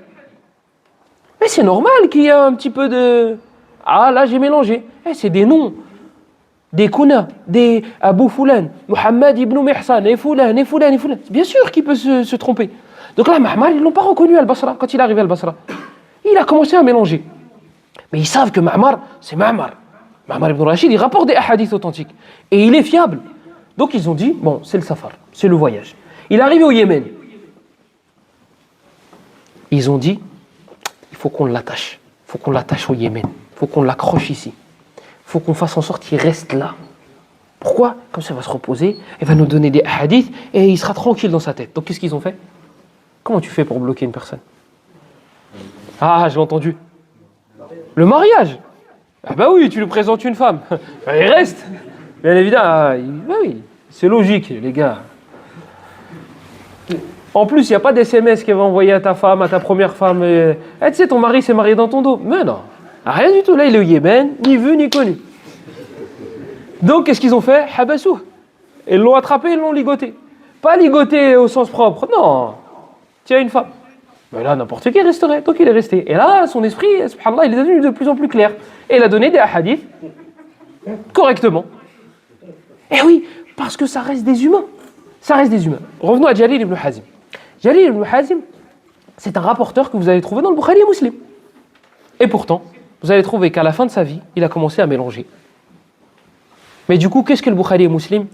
[SPEAKER 1] Mais c'est normal qu'il y ait un petit peu Ah là, j'ai mélangé. C'est des noms, des Kuna, des Abu Fulan, Muhammad ibn Mihsan, et Fulan, et Fulan, et Fulan. Bien sûr qu'il peut se tromper. Donc là, Ma'mar, ils ne l'ont pas reconnu Al-Basra, quand il est arrivé à Al-Basra. Il a commencé à mélanger. Mais ils savent que Ma'mar, c'est Ma'mar. Ma'mar ibn Rashid, il rapporte des hadiths authentiques. Et il est fiable. Donc ils ont dit, bon, c'est le safar, c'est le voyage. Il est arrivé au Yémen. Ils ont dit, il faut qu'on l'attache. Il faut qu'on l'attache au Yémen. Il faut qu'on l'accroche ici. Il faut qu'on fasse en sorte qu'il reste là. Pourquoi? Comme ça, il va se reposer, il va nous donner des hadiths et il sera tranquille dans sa tête. Donc qu'est-ce qu'ils ont fait? Comment tu fais pour bloquer une personne? Ah, j'ai entendu. Le mariage. Ah bah oui, tu lui présentes une femme. Il reste. Bien évidemment. Bah oui, c'est logique, les gars. En plus, il n'y a pas d'SMS qu'elle va envoyer à ta femme, à ta première femme. Tu sais, ton mari s'est marié dans ton dos. Mais non, rien du tout. Là, il est au Yémen, ni vu, ni connu. Donc, qu'est-ce qu'ils ont fait? Habassou. Ils l'ont attrapé, ils l'ont ligoté. Pas ligoté au sens propre, non. Tiens, une femme. Mais là, n'importe qui resterait. Donc, il est resté. Et là, son esprit, subhanallah, il est devenu de plus en plus clair. Et il a donné des hadiths correctement. Et oui, parce que ça reste des humains. Ça reste des humains. Revenons à Jalil ibn Hazim. Jalil ibn Hazim, c'est un rapporteur que vous allez trouver dans le Bukhari et Muslim. Et pourtant, vous allez trouver qu'à la fin de sa vie, il a commencé à mélanger. Mais du coup, qu'est-ce que le Bukhari et Muslim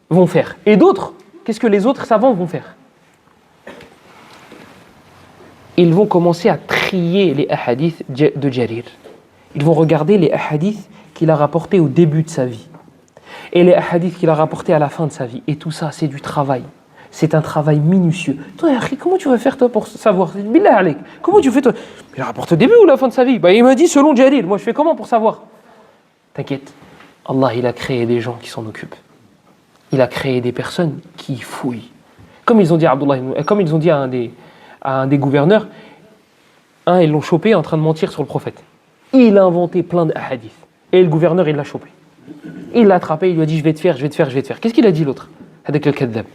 [SPEAKER 1] vont faire? Et d'autres, qu'est-ce que les autres savants vont faire? Ils vont commencer à trier les hadiths de Jalil. Ils vont regarder les hadiths qu'il a rapportés au début de sa vie. Et les hadiths qu'il a rapportés à la fin de sa vie. Et tout ça, c'est du travail. C'est un travail minutieux. Toi, comment tu vas faire toi pour savoir? Billah alaik. Comment tu fais toi? Il rapporte au début ou la fin de sa vie? Il m'a dit selon Jalil. Moi, je fais comment pour savoir? T'inquiète. Allah, il a créé des gens qui s'en occupent. Il a créé des personnes qui fouillent. Comme ils ont dit à comme ils ont dit à un des gouverneurs, ils l'ont chopé en train de mentir sur le prophète. Il a inventé plein de hadiths. Et le gouverneur, il l'a chopé. Il l'a attrapé, il lui a dit je vais te faire. Qu'est-ce qu'il a dit l'autre? Avec le kadhab.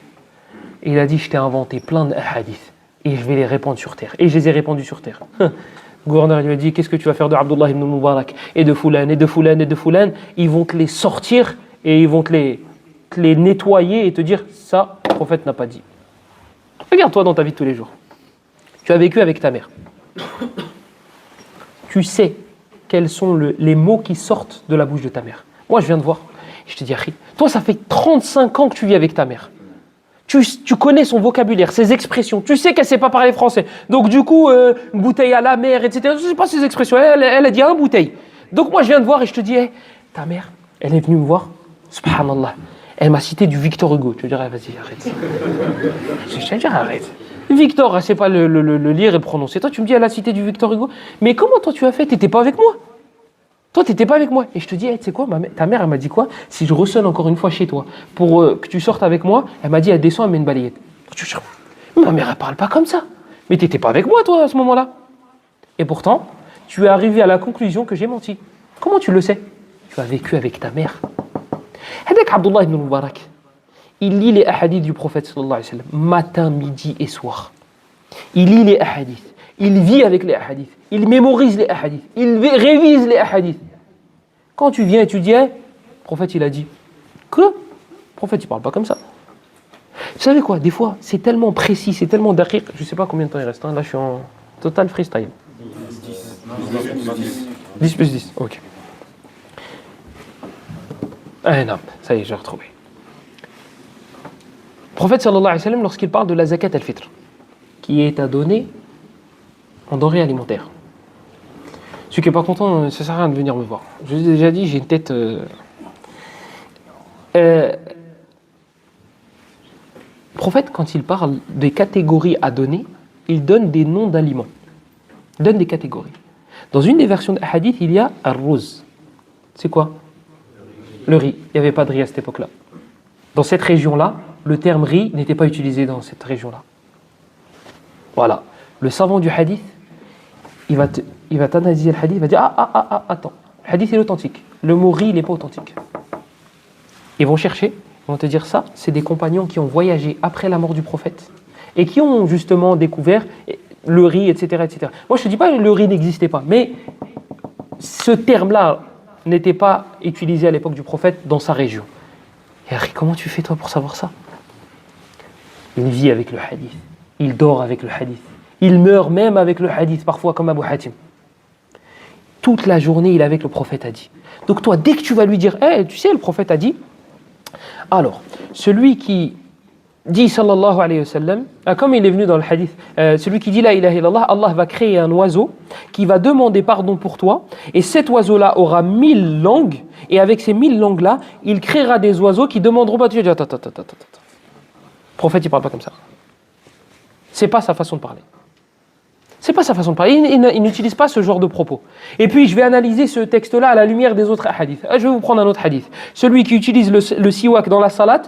[SPEAKER 1] Il a dit je t'ai inventé plein de hadiths et je vais les répandre sur terre. Et je les ai répandus sur terre. Le gouverneur lui a dit qu'est-ce que tu vas faire de Abdullah ibn Mubarak et de Fulan et de Fulan et de Fulan? Ils vont te les sortir et ils vont te les nettoyer et te dire ça, le prophète n'a pas dit. Regarde-toi dans ta vie de tous les jours. Tu as vécu avec ta mère. Tu sais quels sont les mots qui sortent de la bouche de ta mère. Moi, je viens de voir. Je te dis, Akhi, toi, ça fait 35 ans que tu vis avec ta mère. Tu connais son vocabulaire, ses expressions. Tu sais qu'elle ne sait pas parler français. Donc, du coup, une bouteille à la mer, etc. Je ne sais pas ses expressions. Elle a dit un bouteille. Donc, moi, je viens de voir et je te dis, ta mère, elle est venue me voir. Subhanallah. Elle m'a cité du Victor Hugo. Tu vas dire, vas-y, arrête. Je vais dire, arrête. Victor, elle ne sait pas le lire et le prononcer. Toi, tu me dis, elle a cité du Victor Hugo. Mais comment toi, tu as fait? Tu n'étais pas avec moi. Toi, tu n'étais pas avec moi. Et je te dis, tu sais quoi, ta mère, elle m'a dit quoi? Si je ressonne encore une fois chez toi pour que tu sortes avec moi, elle m'a dit, elle descend, elle met une balayette. Ma mère, elle parle pas comme ça. Mais tu n'étais pas avec moi, toi, à ce moment-là. Et pourtant, tu es arrivé à la conclusion que j'ai menti. Comment tu le sais? Tu as vécu avec ta mère. Avec Abdullah ibn Mubarak, il lit les hadiths du prophète sallallahu alayhi wa sallam, matin, midi et soir. Il lit les hadiths. Il vit avec les hadiths, il mémorise les hadiths, il révise les hadiths. Quand tu viens et tu dis, le prophète il a dit, que? Le prophète il parle pas comme ça. Vous savez quoi, des fois c'est tellement précis, c'est tellement daqiq, je sais pas combien de temps il reste, là je suis en total freestyle. 10 plus 10, ok. Non, ça y est, j'ai retrouvé. Le prophète sallallahu alayhi wa sallam, lorsqu'il parle de la zakat al-fitr, qui est à donner en denrées alimentaires. Celui qui n'est pas content, ça ne sert à rien de venir me voir. Je vous ai déjà dit, j'ai une tête... Le prophète, quand il parle des catégories à donner, il donne des noms d'aliments. Il donne des catégories. Dans une des versions de hadith, il y a ar-ruz. C'est quoi? Le riz. Il n'y avait pas de riz à cette époque-là. Dans cette région-là, le terme riz n'était pas utilisé dans cette région-là. Voilà. Le savant du hadith, il va t'analyser le hadith, il va dire attends, le hadith est authentique. Le mot riz, il n'est pas authentique. Ils vont chercher, ils vont te dire ça, c'est des compagnons qui ont voyagé après la mort du prophète et qui ont justement découvert le riz, etc., etc. Moi, je ne te dis pas que le riz n'existait pas, mais ce terme-là n'était pas utilisé à l'époque du prophète dans sa région. Et comment tu fais toi pour savoir ça? Il vit avec le hadith, il dort avec le hadith, il meurt même avec le hadith, parfois comme Abu Hatim. Toute la journée, il est avec le prophète a dit. Donc toi, dès que tu vas lui dire, tu sais, le prophète a dit, alors, celui qui dit sallallahu alayhi wa sallam, comme il est venu dans le hadith, celui qui dit la ilaha illallah, Allah va créer un oiseau qui va demander pardon pour toi, et cet oiseau-là aura 1000 langues, et avec ces 1000 langues-là, il créera des oiseaux qui demanderont pas Dieu. Attends. Le prophète, il parle pas comme ça. C'est pas sa façon de parler. C'est pas sa façon de parler. Il n'utilise pas ce genre de propos. Et puis, je vais analyser ce texte-là à la lumière des autres hadiths. Je vais vous prendre un autre hadith. Celui qui utilise le siwak dans la salat,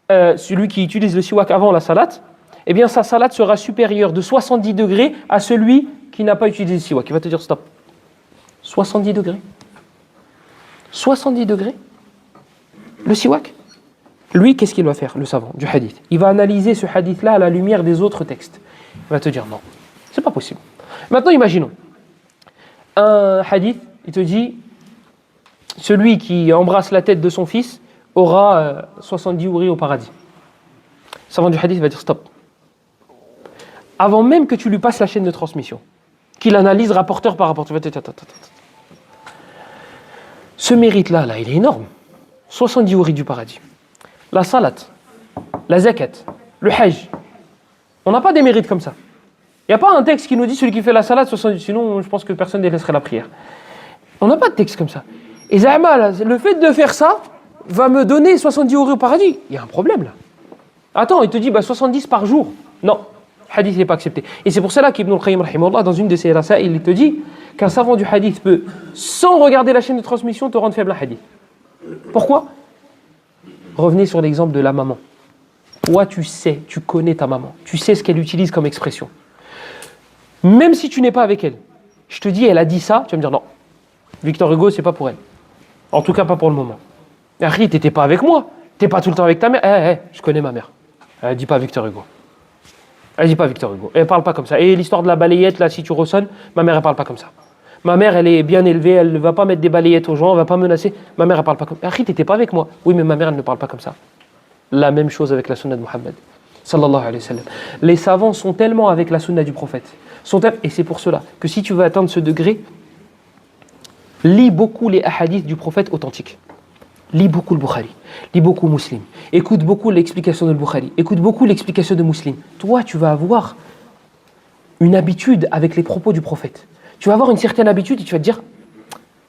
[SPEAKER 1] celui qui utilise le siwak avant la salat, eh bien, sa salat sera supérieure de 70 degrés à celui qui n'a pas utilisé le siwak. Il va te dire stop. 70 degrés. 70 degrés. Le siwak. Lui, qu'est-ce qu'il va faire, le savant du hadith? Il va analyser ce hadith-là à la lumière des autres textes. Il va te dire non. C'est pas possible. Maintenant, imaginons. Un hadith, il te dit celui qui embrasse la tête de son fils aura 70 houris au paradis. Le savant du hadith va dire stop. Avant même que tu lui passes la chaîne de transmission, qu'il analyse rapporteur par rapporteur. Ce mérite-là, il est énorme. 70 houris du paradis. La salat, la zakat, le hajj. On n'a pas des mérites comme ça. Il n'y a pas un texte qui nous dit celui qui fait la salat, sinon je pense que personne ne délaisserait la prière. On n'a pas de texte comme ça. Et Zahma, le fait de faire ça va me donner 70 euros au paradis. Il y a un problème là. Attends, il te dit 70 par jour. Non, le hadith n'est pas accepté. Et c'est pour cela qu'Ibn al-Qayyim, rahimahullah, dans une de ses rasaïl, il te dit qu'un savant du hadith peut, sans regarder la chaîne de transmission, te rendre faible un hadith. Pourquoi? Revenez sur l'exemple de la maman. Toi, tu sais, tu connais ta maman. Tu sais ce qu'elle utilise comme expression. Même si tu n'es pas avec elle, je te dis, elle a dit ça, tu vas me dire non. Victor Hugo, c'est pas pour elle. En tout cas, pas pour le moment. Harry, t'étais pas avec moi. T'es pas tout le temps avec ta mère. Je connais ma mère. Elle dit pas Victor Hugo. Elle dit pas Victor Hugo. Elle parle pas comme ça. Et l'histoire de la balayette, là, si tu ressonnes, ma mère, elle parle pas comme ça. Ma mère, elle est bien élevée, elle ne va pas mettre des balayettes aux gens, elle va pas menacer. Ma mère, elle parle pas comme ça. Harry, t'étais pas avec moi. Oui, mais ma mère, elle ne parle pas comme ça. La même chose avec la sunna de Muhammad. Sallallahu alayhi wa sallam. Les savants sont tellement avec la sunna du prophète. Et c'est pour cela que si tu veux atteindre ce degré, lis beaucoup les hadiths du prophète authentiques. Lis beaucoup le Bukhari, lis beaucoup Muslim. Écoute beaucoup l'explication de Bukhari, écoute beaucoup l'explication de Muslim. Toi, tu vas avoir une habitude avec les propos du prophète. Tu vas avoir une certaine habitude et tu vas te dire,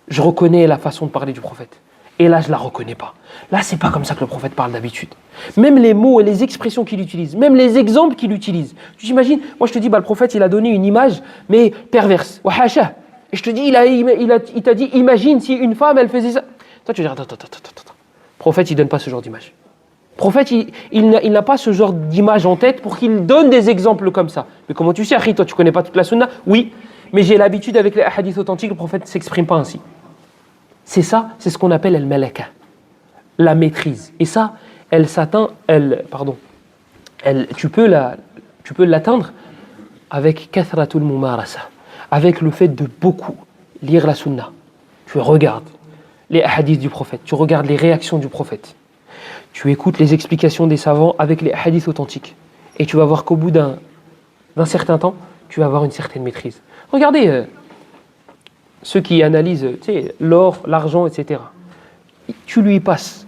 [SPEAKER 1] je reconnais la façon de parler du prophète. Et là, je ne la reconnais pas. Là, c'est pas comme ça que le prophète parle d'habitude. Même les mots et les expressions qu'il utilise, même les exemples qu'il utilise. Tu t'imagines, moi je te dis, le prophète, il a donné une image, mais perverse. Et je te dis, il t'a dit, imagine si une femme, elle faisait ça. Toi, tu vas dire, attends. Le prophète, il ne donne pas ce genre d'image. Le prophète, il n'a pas ce genre d'image en tête pour qu'il donne des exemples comme ça. Mais comment tu sais, Akhi, toi, tu ne connais pas toute la sunna? Oui, mais j'ai l'habitude avec les hadiths authentiques, le prophète ne s'exprime pas ainsi. C'est ça, c'est ce qu'on appelle al-malaka, la maîtrise. Et ça, elle s'atteint, tu peux l'atteindre avec kathratul mumarasa, avec le fait de beaucoup lire la sunna. Tu regardes les hadiths du prophète, tu regardes les réactions du prophète, tu écoutes les explications des savants avec les hadiths authentiques. Et tu vas voir qu'au bout d'un certain temps, tu vas avoir une certaine maîtrise. Regardez ceux qui analysent l'or, l'argent, etc. Tu lui passes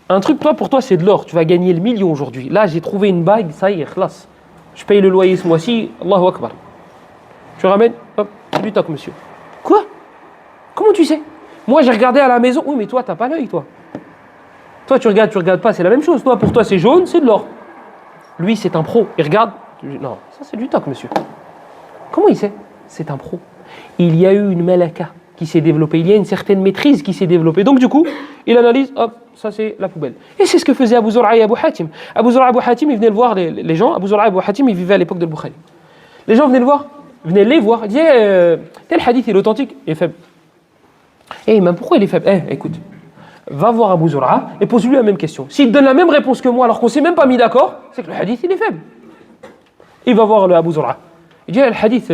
[SPEAKER 1] un truc, pour toi, c'est de l'or. Tu vas gagner le million aujourd'hui. Là, j'ai trouvé une bague, ça y est, khlas. Je paye le loyer ce mois-ci, Allahu Akbar. Tu ramènes, hop, c'est du toc, monsieur. Quoi? Comment tu sais? Moi, j'ai regardé à la maison. Oui, mais toi, t'as pas l'œil, toi. Toi, tu regardes pas, c'est la même chose. Toi, pour toi, c'est jaune, c'est de l'or. Lui, c'est un pro. Il regarde. Non, ça, c'est du toc, monsieur. Comment il sait? C'est un pro. Il y a eu une malaka qui s'est développée. Il y a une certaine maîtrise qui s'est développée. Donc, du coup, il analyse, hop, ça, c'est la poubelle. Et c'est ce que faisait Abu Zur'a et Abu Hatim. Abu Zur'a et Abu Hatim, ils venaient le voir, les gens. Abu Zur'a et Abu Hatim, ils vivaient à l'époque de Bukhari. Les gens venaient les voir. Ils disaient, tel hadith, il est authentique, il est faible. Mais pourquoi il est faible? Écoute, va voir Abu Zur'a et pose-lui la même question. S'il te donne la même réponse que moi alors qu'on ne s'est même pas mis d'accord, c'est que le hadith il est faible. Il va voir le Abu Zur'a. Il dit le hadith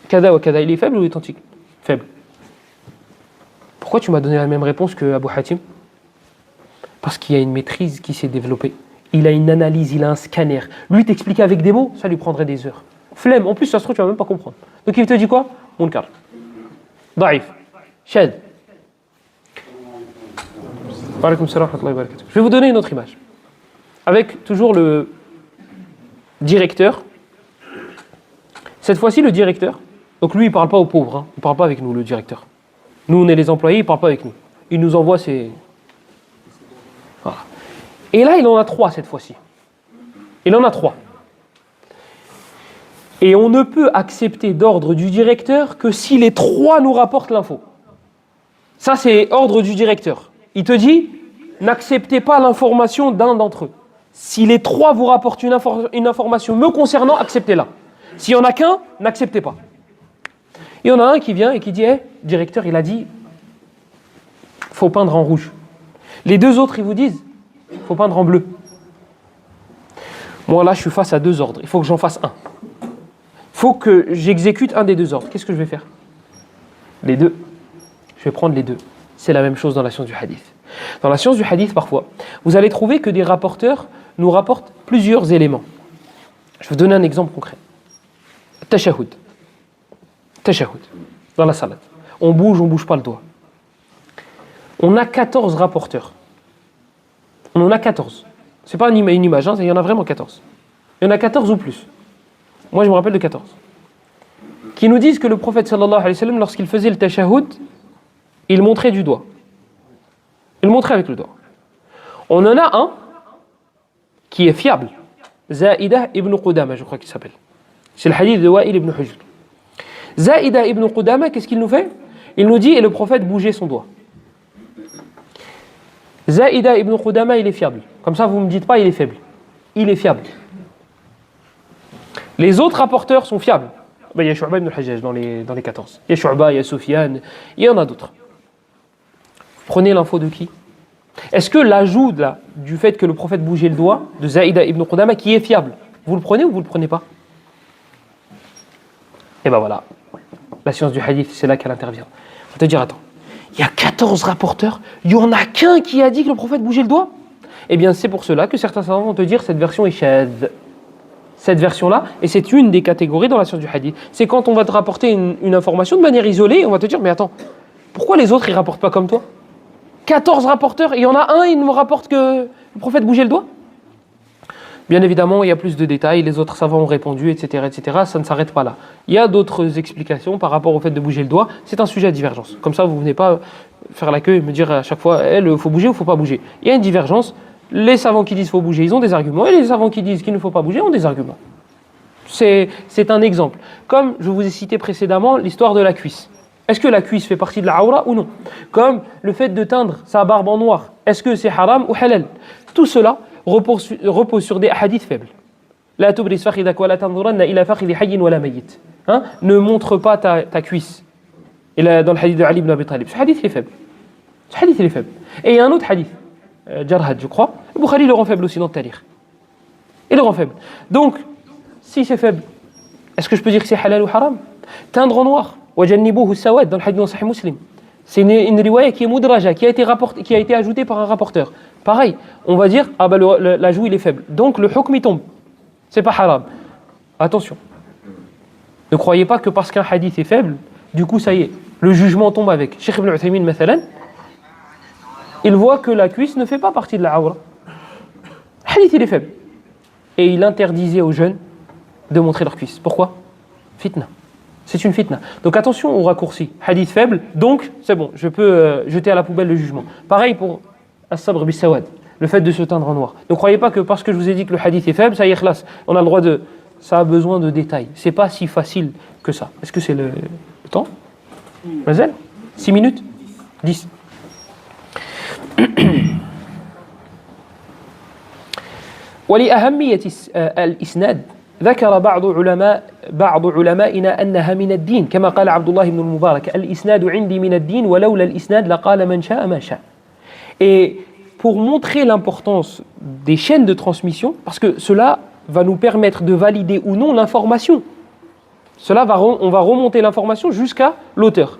[SPEAKER 1] kada wa kada, il est faible ou authentique? Faible. Pourquoi tu m'as donné la même réponse que Abu Hatim? Parce qu'il y a une maîtrise qui s'est développée. Il a une analyse, il a un scanner. Lui, t'expliquer avec des mots, ça lui prendrait des heures. Flemme, en plus, ça se trouve, tu vas même pas comprendre. Donc il te dit quoi? Munkar. Daif. Shad. Je vais vous donner une autre image. Avec toujours le directeur. Cette fois-ci, le directeur. Donc lui, il ne parle pas aux pauvres. Hein. Il ne parle pas avec nous, le directeur. Nous, on est les employés, il ne parle pas avec nous. Il nous envoie ses... Voilà. Et là, il en a 3 cette fois-ci. Il en a 3. Et on ne peut accepter d'ordre du directeur que si les 3 nous rapportent l'info. Ça, c'est ordre du directeur. Il te dit, n'acceptez pas l'information d'un d'entre eux. Si les 3 vous rapportent une information me concernant, acceptez-la. S'il n'y en a qu'un, n'acceptez pas. Il y en a un qui vient et qui dit, hey, directeur, il a dit, faut peindre en rouge. Les 2 autres, ils vous disent, faut peindre en bleu. Moi, là, je suis face à 2 ordres. Il faut que j'en fasse un. Il faut que j'exécute un des 2 ordres. Qu'est-ce que je vais faire? Les 2. Je vais prendre les 2. C'est la même chose dans la science du hadith. Dans la science du hadith, parfois, vous allez trouver que des rapporteurs nous rapportent plusieurs éléments. Je vais vous donner un exemple concret. Tashahhud. Tashahhud. Dans la salat. On bouge pas le doigt. On a 14 rapporteurs. On en a 14. C'est pas une image, hein, il y en a vraiment 14. Il y en a 14 ou plus. Moi, je me rappelle de 14. Qui nous disent que le prophète sallallahu alayhi wa sallam, lorsqu'il faisait le tashahhud, il montrait du doigt. Il montrait avec le doigt. On en a un qui est fiable. Zaïda ibn Qudama, je crois qu'il s'appelle. C'est le hadith de Wa'il ibn Hujr. Zaïda ibn Qudama, qu'est-ce qu'il nous fait? Il nous dit, et le prophète bougeait son doigt. Zaïda ibn Qudama, il est fiable. Comme ça, vous ne me dites pas, il est faible. Il est fiable. Les autres rapporteurs sont fiables. Il y a Shu'ba ibn al-Hajjaj dans les 14. Il y a Shu'ba, il y a Sufyan, il y en a d'autres. Prenez l'info de qui? Est-ce que l'ajout là, du fait que le prophète bougeait le doigt de Zaïda ibn Qudama, qui est fiable, vous le prenez ou vous ne le prenez pas? Et ben voilà. La science du hadith, c'est là qu'elle intervient. On va te dire, attends, il y a 14 rapporteurs, il n'y en a qu'un qui a dit que le prophète bougeait le doigt? Eh bien, c'est pour cela que certains savants vont te dire cette version est shadh. Cette version-là, et c'est une des catégories dans la science du hadith. C'est quand on va te rapporter une information de manière isolée, on va te dire, mais attends, pourquoi les autres, ils ne rapportent pas comme toi? 14 rapporteurs, et il y en a un, il ne me rapporte que le prophète bougeait le doigt? Bien évidemment, il y a plus de détails, les autres savants ont répondu, etc., etc. Ça ne s'arrête pas là. Il y a d'autres explications par rapport au fait de bouger le doigt. C'est un sujet à divergence. Comme ça, vous ne venez pas faire la queue et me dire à chaque fois, il faut bouger ou il ne faut pas bouger. Il y a une divergence. Les savants qui disent qu'il faut bouger, ils ont des arguments. Et les savants qui disent qu'il ne faut pas bouger ont des arguments. C'est un exemple. Comme je vous ai cité précédemment l'histoire de la cuisse. Est-ce que la cuisse fait partie de la aura ou non? Comme le fait de teindre sa barbe en noir. Est-ce que c'est haram ou halal? Tout cela repose sur des hadiths faibles. La tubris fakhidak wa la tanzuranna ila fakhidi hayyin wa la mayyit. Ne montre pas ta cuisse. Et là, dans le hadith de Ali ibn Abi Talib. Ce hadith il est faible. Ce hadith il est faible. Et il y a un autre hadith. Jarhad, je crois. Le Bukhari le rend faible aussi dans le tarikh. Il le rend faible. Donc, si c'est faible, est-ce que je peux dire que c'est halal ou haram? Teindre en noir. Wajannibuhu sawad dans le hadith dans Sahih Muslim. C'est une riwaya qui est mudraja, qui a été ajoutée par un rapporteur. Pareil, on va dire, ah bah l'ajout il est faible. Donc le hukm il tombe. C'est pas haram. Attention. Ne croyez pas que parce qu'un hadith est faible, du coup ça y est, le jugement tombe avec. Cheikh Ibn Uthaymin, mathalan, il voit que la cuisse ne fait pas partie de la awra. Le hadith il est faible. Et il interdisait aux jeunes de montrer leur cuisse. Pourquoi? Fitna. C'est une fitna. Donc attention au raccourci. Hadith faible, donc c'est bon, je peux jeter à la poubelle le jugement. Pareil pour as-sabr bis-sawad, le fait de se teindre en noir. Ne croyez pas que parce que je vous ai dit que le hadith est faible, ça y est, khlas, on a le droit de... Ça a besoin de détails. C'est pas si facile que ça. Est-ce que c'est le temps? Mazel 6 minutes 10. ولأهمية الإسناد ذكر بعض علمائنا أنها من الدين كما قال عبد الله بن المبارك الإسناد عندي من الدين ولولا الإسناد لقال من شاء ما شاء. Et pour montrer l'importance des chaînes de transmission, parce que cela va nous permettre de valider ou non l'information. On va remonter l'information jusqu'à l'auteur.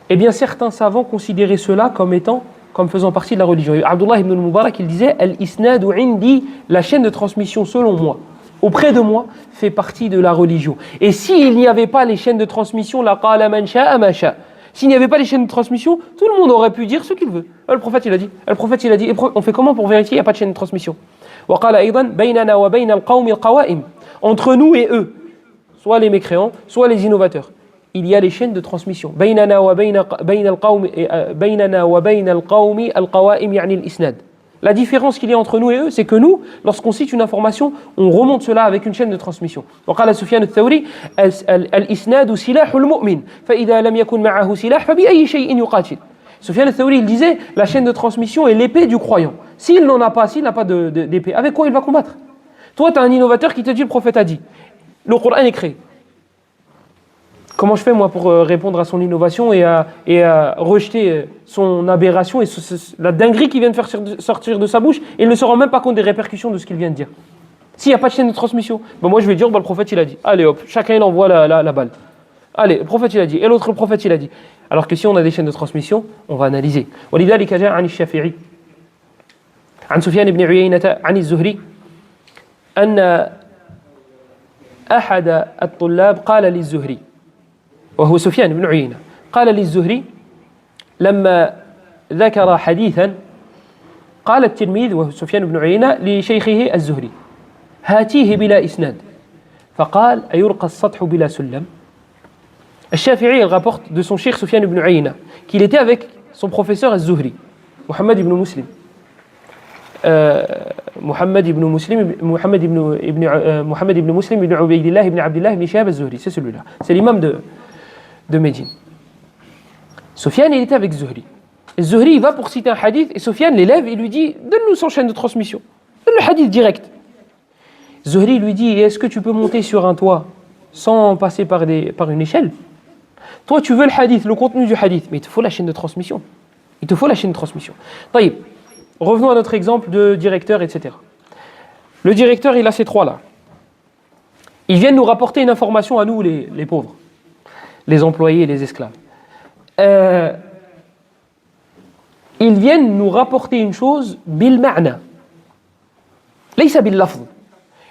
[SPEAKER 1] Eh bien, certains savants considéraient cela comme faisant partie de la religion. Et Abdullah ibn al-Mubarak, il disait Al-Isnadu indi, la chaîne de transmission, selon moi, auprès de moi, fait partie de la religion. Et s'il n'y avait pas les chaînes de transmission, la qala man sha'a ma sha'a. S'il n'y avait pas les chaînes de transmission, tout le monde aurait pu dire ce qu'il veut. Le prophète, il a dit. Le prophète, il a dit. Et on fait comment pour vérifier qu'il n'y a pas de chaîne de transmission? Wa qala aydan baynana wa bayna al-qawmi al-qawa'im. Entre nous et eux, soit les mécréants, soit les innovateurs, il y a les chaînes de transmission. Baynana wa bayna al-qawmi al-qawa'im yani al-isnad. La différence qu'il y a entre nous et eux, c'est que nous, lorsqu'on cite une information, on remonte cela avec une chaîne de transmission. وقال سفيان الثوري الإسناد سلاح المؤمن فإذا لم يكن معه سلاح فبأي شيء يقاتل. Sufyan al-Thawri, il disait, la chaîne de transmission est l'épée du croyant. S'il n'a pas d'épée, avec quoi il va combattre? Toi, tu as un innovateur qui te dit, le prophète a dit, le Coran est créé. Comment je fais, moi, pour répondre à son innovation et à rejeter son aberration et la dinguerie qu'il vient de faire sortir de sa bouche, et il ne se rend même pas compte des répercussions de ce qu'il vient de dire. S'il n'y a pas de chaîne de transmission, ben moi je vais dire, le prophète il a dit. Allez hop, chacun il envoie la balle. Allez, le prophète il a dit, et l'autre le prophète il a dit. Alors que si on a des chaînes de transmission, on va analyser. ولذلك جاء عن الشافعي عن سفيان بن عيينة عن الزهري أن أحد الطلاب قال للزهري وهو سفيان بن عيينة قال للزهري لما ذكر حديثا قال التلميذ وهو سفيان بن عيينة لشيخه الزهري هاتيه بلا إسناد فقال أيرقى السطح بلا سلم. الشافعي rapporte de son cheikh Sufyan ibn Uyayna qu'il était avec son professeur az-Zuhri, Muhammad ibn Muslim. Muhammad ibn Muslim ibn Ubaydillah ibn Abdillah ibn Shihab az-Zuhri, c'est celui-là. C'est l'imam de Médine. Sufyan, il était avec Zuhri. Et Zuhri, il va pour citer un hadith et Sufyan l'élève, il lui dit donne-nous son chaîne de transmission. Donne le hadith direct. Zuhri lui dit est-ce que tu peux monter sur un toit sans passer par une échelle? Toi, tu veux le hadith, le contenu du hadith, mais il te faut la chaîne de transmission. Il te faut la chaîne de transmission. Taïb, revenons à notre exemple de directeur, etc. Le directeur, il a ces trois-là. Ils viennent nous rapporter une information à nous, les pauvres, les employés et les esclaves. Ils viennent nous rapporter une chose bil ma'na. Laysa bil lafz.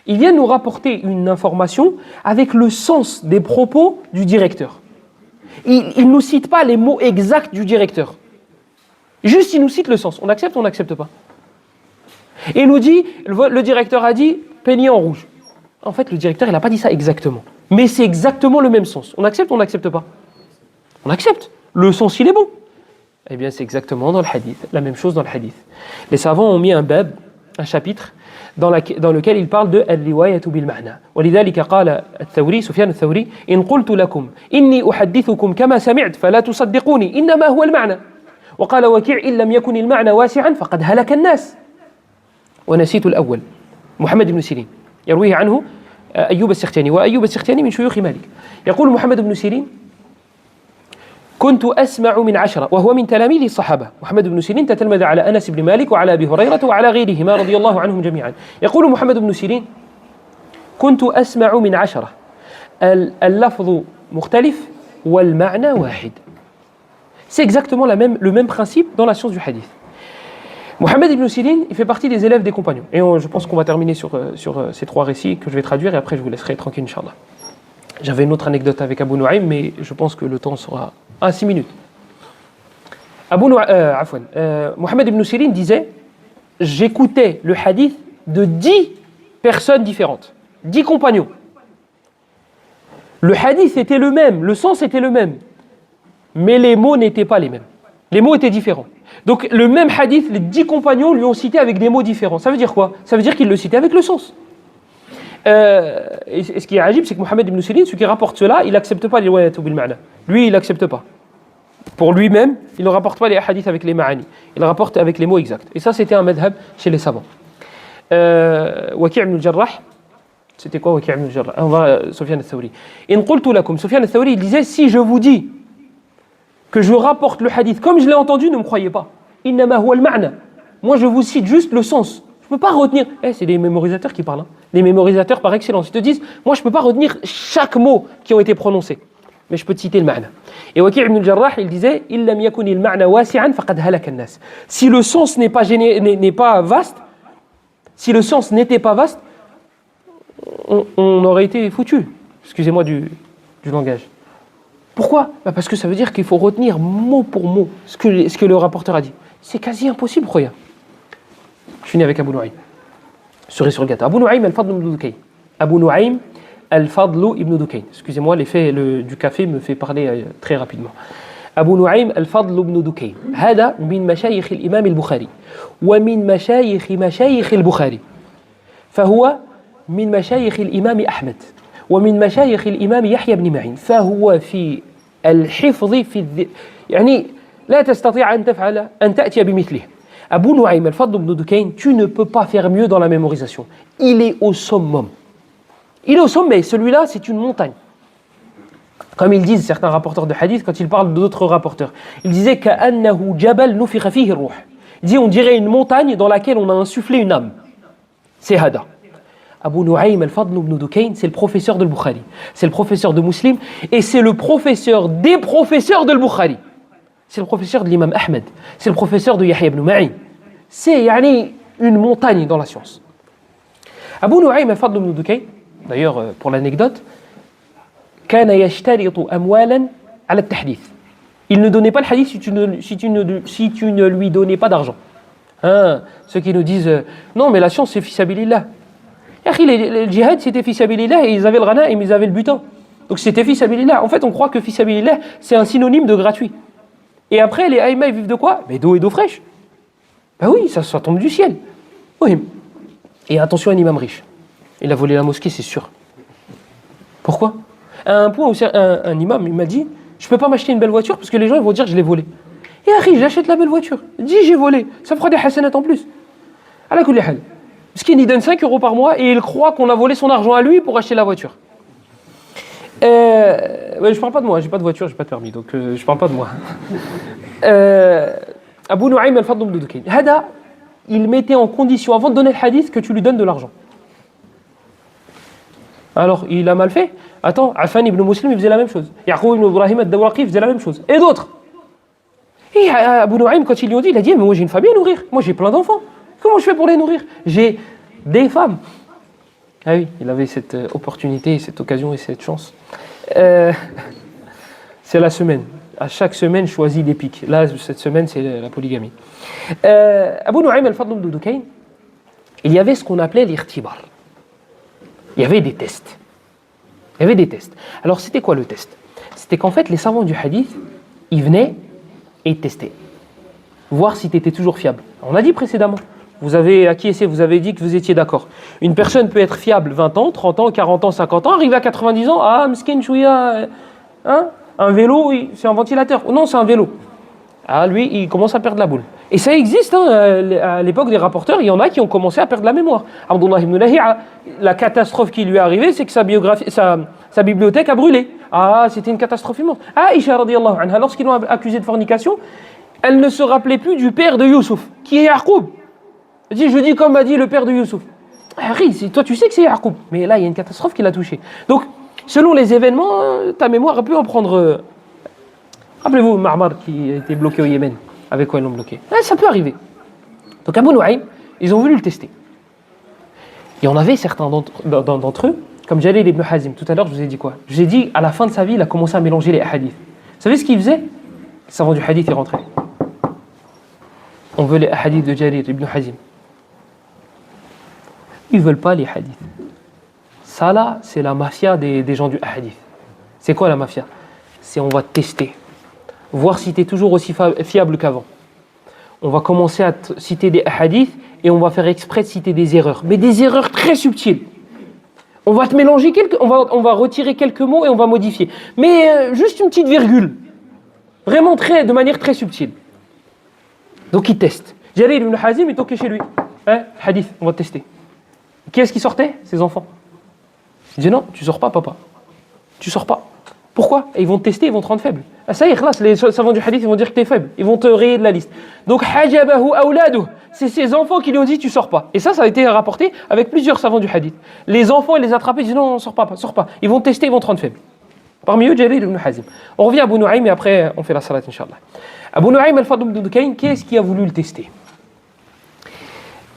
[SPEAKER 1] Ils viennent nous rapporter une information avec le sens des propos du directeur. Il ne nous cite pas les mots exacts du directeur. Juste, il nous cite le sens. On accepte ou on n'accepte pas? Et il nous dit, le directeur a dit, peigner en rouge. En fait, le directeur, il n'a pas dit ça exactement. Mais c'est exactement le même sens. On accepte ou on n'accepte pas? On accepte. Le sens, il est bon. Eh bien, c'est exactement dans le hadith. La même chose dans le hadith. Les savants ont mis un bab, un chapitre, dans lequel il parle de al-riwayatu bil ma'na. ولذلك قال الثوري سفيان الثوري إن قلت لكم إني أحدثكم كما سمعت فلا تصدقوني إنما هو المعنى. وقال وكيع إن لم يكن المعنى واسعا فقد هلك الناس. ونسيت الأول محمد بن سيرين يرويه عنه أيوب السختياني وأيوب السختياني من شيوخ مالك. يقول محمد بن سيرين كنت أسمع من 10 وهو من تلاميذ الصحابة. محمد بن سيرين تتلمذ على أنس بن مالك وعلى أبي هريرة وعلى غيرهما رضي الله عنهم جميعا. يقول محمد بن سيرين كنت أسمع من 10 اللفظ مختلف والمعنى واحد. C'est exactement le même principe dans la science du hadith. Mohammed ibn Sirin, il fait partie des élèves des compagnons. Et je pense qu'on va terminer sur ces trois récits que je vais traduire et après je vous laisserai tranquille, Inch'Allah. J'avais une autre anecdote avec Abu Nu'aym, mais je pense que le temps sera à 6 minutes. Mohammed ibn Sirin disait j'écoutais le hadith de 10 personnes différentes, 10 compagnons. Le hadith était le même, le sens était le même, mais les mots n'étaient pas les mêmes. Les mots étaient différents. Donc le même hadith, les 10 compagnons lui ont cité avec des mots différents. Ça veut dire quoi? Ça veut dire qu'ils le citaient avec le sens. Et ce qui est agib, c'est que Mohammed ibn Sirin, celui qui rapporte cela, il n'accepte pas les riwayat bil ma'na. Lui, il n'accepte pas. Pour lui-même, il ne rapporte pas les hadiths avec les ma'ani. Il rapporte avec les mots exacts. Et ça, c'était un madhab chez les savants. Waki' ibn al-Jarrah, c'était quoi Waki' ibn al-Jarrah? On va Sufyan al-Thawri. In qultu lakum, Sufyan al-Thawri, il disait, si je vous dis que je rapporte le hadith comme je l'ai entendu, ne me croyez pas. Innama huwa al-ma'na. Moi, je vous cite juste le sens. Je ne peux pas retenir. C'est les mémorisateurs qui parlent. Hein. Les mémorisateurs par excellence. Ils te disent, moi, je ne peux pas retenir chaque mot qui ont été prononcés. mais je peux te citer le ma'na. Et Waki' ibn al-Jarrah, il disait « Illam yakun il-ma'na wasi'an faqad halaka an-nas » Si le sens n'est pas vaste, si le sens n'était pas vaste, on aurait été foutu. Excusez-moi du langage. Pourquoi ? Parce que ça veut dire qu'il faut retenir mot pour mot ce que le rapporteur a dit. C'est quasi impossible, croyez. Je finis avec Abu Nu'aym. Cerise sur le gâteau. Abu Nu'aym al-Fadl ibn Dukayn. Abu Nu'aym al-Fadl ibn Dukayn. Excusez-moi, l'effet du café me fait parler très rapidement. أبو نعيم الفضل بن دكين هذا من مشايخ الإمام البخاري ومن مشايخ البخاري فهو من مشايخ الإمام أحمد ومن مشايخ الإمام يحيى بن معين فهو في الحفظ يعني لا تستطيع أن تأتي بمثله Abu Nu'aym al-Fadl ibn Dukayn, tu ne peux pas faire mieux dans la mémorisation. Il est au summum. Il est au sommet. Celui-là, c'est une montagne. Comme ils disent certains rapporteurs de hadith quand ils parlent d'autres rapporteurs. Ils disaient كأنه جبل نفخ فيه الروح. Il dit on dirait une montagne dans laquelle on a insufflé une âme. C'est Hada. Abu Nu'aym al-Fadl ibn Dukayn, c'est le professeur de Bukhari. C'est le professeur de Muslim et c'est le professeur des professeurs de Bukhari. C'est le professeur de l'imam Ahmed. C'est le professeur de Yahya ibn Ma'in. C'est une montagne dans la science. Abu Nu'aym al-Fadl ibn Dukayn, d'ailleurs pour l'anecdote, كان يشترط أموالا على التحديث. Il ne donnait pas le hadith si tu ne lui donnais pas d'argent. Ceux qui nous disent non mais la science c'est fi sabilillah. Le djihad c'était fi sabilillah et ils avaient le ghanaim, ils avaient le butin. Donc c'était fi sabilillah. En fait on croit que fi sabilillah c'est un synonyme de gratuit. Et après les aïma ils vivent de quoi ? Mais d'eau et d'eau fraîche. Ben oui, ça tombe du ciel. Oui. Et attention à un imam riche. Il a volé la mosquée, c'est sûr. Pourquoi ? À un point où un imam il m'a dit je peux pas m'acheter une belle voiture parce que les gens ils vont dire je l'ai volée. Et Harry, j'achète la belle voiture. Dis j'ai volé, ça me fera des hasanat en plus. À la kulli hal. Parce qu'il y donne 5 € par mois et il croit qu'on a volé son argent à lui pour acheter la voiture. Je parle pas de moi, j'ai pas de voiture, j'ai pas de permis, donc je parle pas de moi. Abu Nu'aym al-Fadl ibn Dukayn. Hada, il mettait en condition avant de donner le hadith que tu lui donnes de l'argent. Alors, il a mal fait. Attends, Affan ibn Muslim, il faisait la même chose. Yaqub ibn Ibrahim ad-Dawraqi faisait la même chose. Et d'autres. Et Abu Nu'aym, quand ils lui ont dit, il a dit, mais moi j'ai une famille à nourrir. Moi j'ai plein d'enfants. Comment je fais pour les nourrir ? J'ai des femmes. Ah oui, il avait cette opportunité, cette occasion et cette chance. C'est la semaine. À chaque semaine, je choisis des pics. Là, cette semaine, c'est la polygamie. Abu Nu'aym al-Fadl ibn Dukayn, il y avait ce qu'on appelait l'irtibar. Il y avait des tests. Alors, c'était quoi le test ? C'était qu'en fait, les savants du hadith, ils venaient et ils testaient. Voir si tu étais toujours fiable. On a dit précédemment, vous avez acquiescé, vous avez dit que vous étiez d'accord. Une personne peut être fiable 20 ans, 30 ans, 40 ans, 50 ans, arriver à 90 ans, miskin chouïa, un vélo, c'est un ventilateur. Non, c'est un vélo. Lui, il commence à perdre la boule. Et ça existe, à l'époque des rapporteurs, il y en a qui ont commencé à perdre la mémoire. Abdullah ibn Lahi'a, la catastrophe qui lui est arrivée, c'est que sa bibliothèque a brûlé. C'était une catastrophe immense. Aïcha radiyallahu anha, lorsqu'ils l'ont accusée de fornication, elle ne se rappelait plus du père de Youssouf, qui est Yaqub. Elle dit, je dis comme a dit le père de Youssouf. Toi tu sais que c'est Yaqub, mais là il y a une catastrophe qui l'a touché. Donc, selon les événements, ta mémoire peut en prendre... Rappelez-vous Ma'mar qui a été bloqué au Yémen. Avec quoi ils l'ont bloqué ? Ça peut arriver. Donc Abu Nu'aym, ils ont voulu le tester. Il y en avait certains d'entre eux, comme Jalil ibn Hazim. Tout à l'heure, je vous ai dit quoi ? Je vous ai dit, à la fin de sa vie, il a commencé à mélanger les hadiths. Vous savez ce qu'il faisait ? Les savants du hadith, ils rentraient. On veut les hadiths de Jalil ibn Hazim. Ils ne veulent pas les hadiths. Ça là, c'est la mafia des gens du hadith. C'est quoi la mafia ? C'est on va tester. Voir si tu es toujours aussi fiable qu'avant. On va commencer à citer des hadiths et on va faire exprès de citer des erreurs. Mais des erreurs très subtiles. On va te mélanger on va retirer quelques mots et on va modifier. Mais juste une petite virgule. Vraiment de manière très subtile. Donc il teste. Jalil ibn Hazim est toqué chez lui. Hadith, on va tester. Qui est-ce qui sortait ? Ses enfants. Il dit non, tu sors pas papa. Tu sors pas. Pourquoi ? Et ils vont te tester, ils vont te rendre faible. Ça y est, les savants du hadith, ils vont dire que tu es faible. Ils vont te rayer de la liste. Donc, hajabahu awladuh, c'est ses enfants qui lui ont dit tu sors pas. Et ça a été rapporté avec plusieurs savants du hadith. Les enfants, ils les attrapent, ils disent non, sors pas. Ils vont te tester, ils vont te rendre faible. Parmi eux, Jarir ibn Hazim. On revient à Abu Nu'aym et après on fait la salat, Inch'Allah. Abu Nu'aym al-Fadl ibn Dukayn, qui est-ce qui a voulu le tester?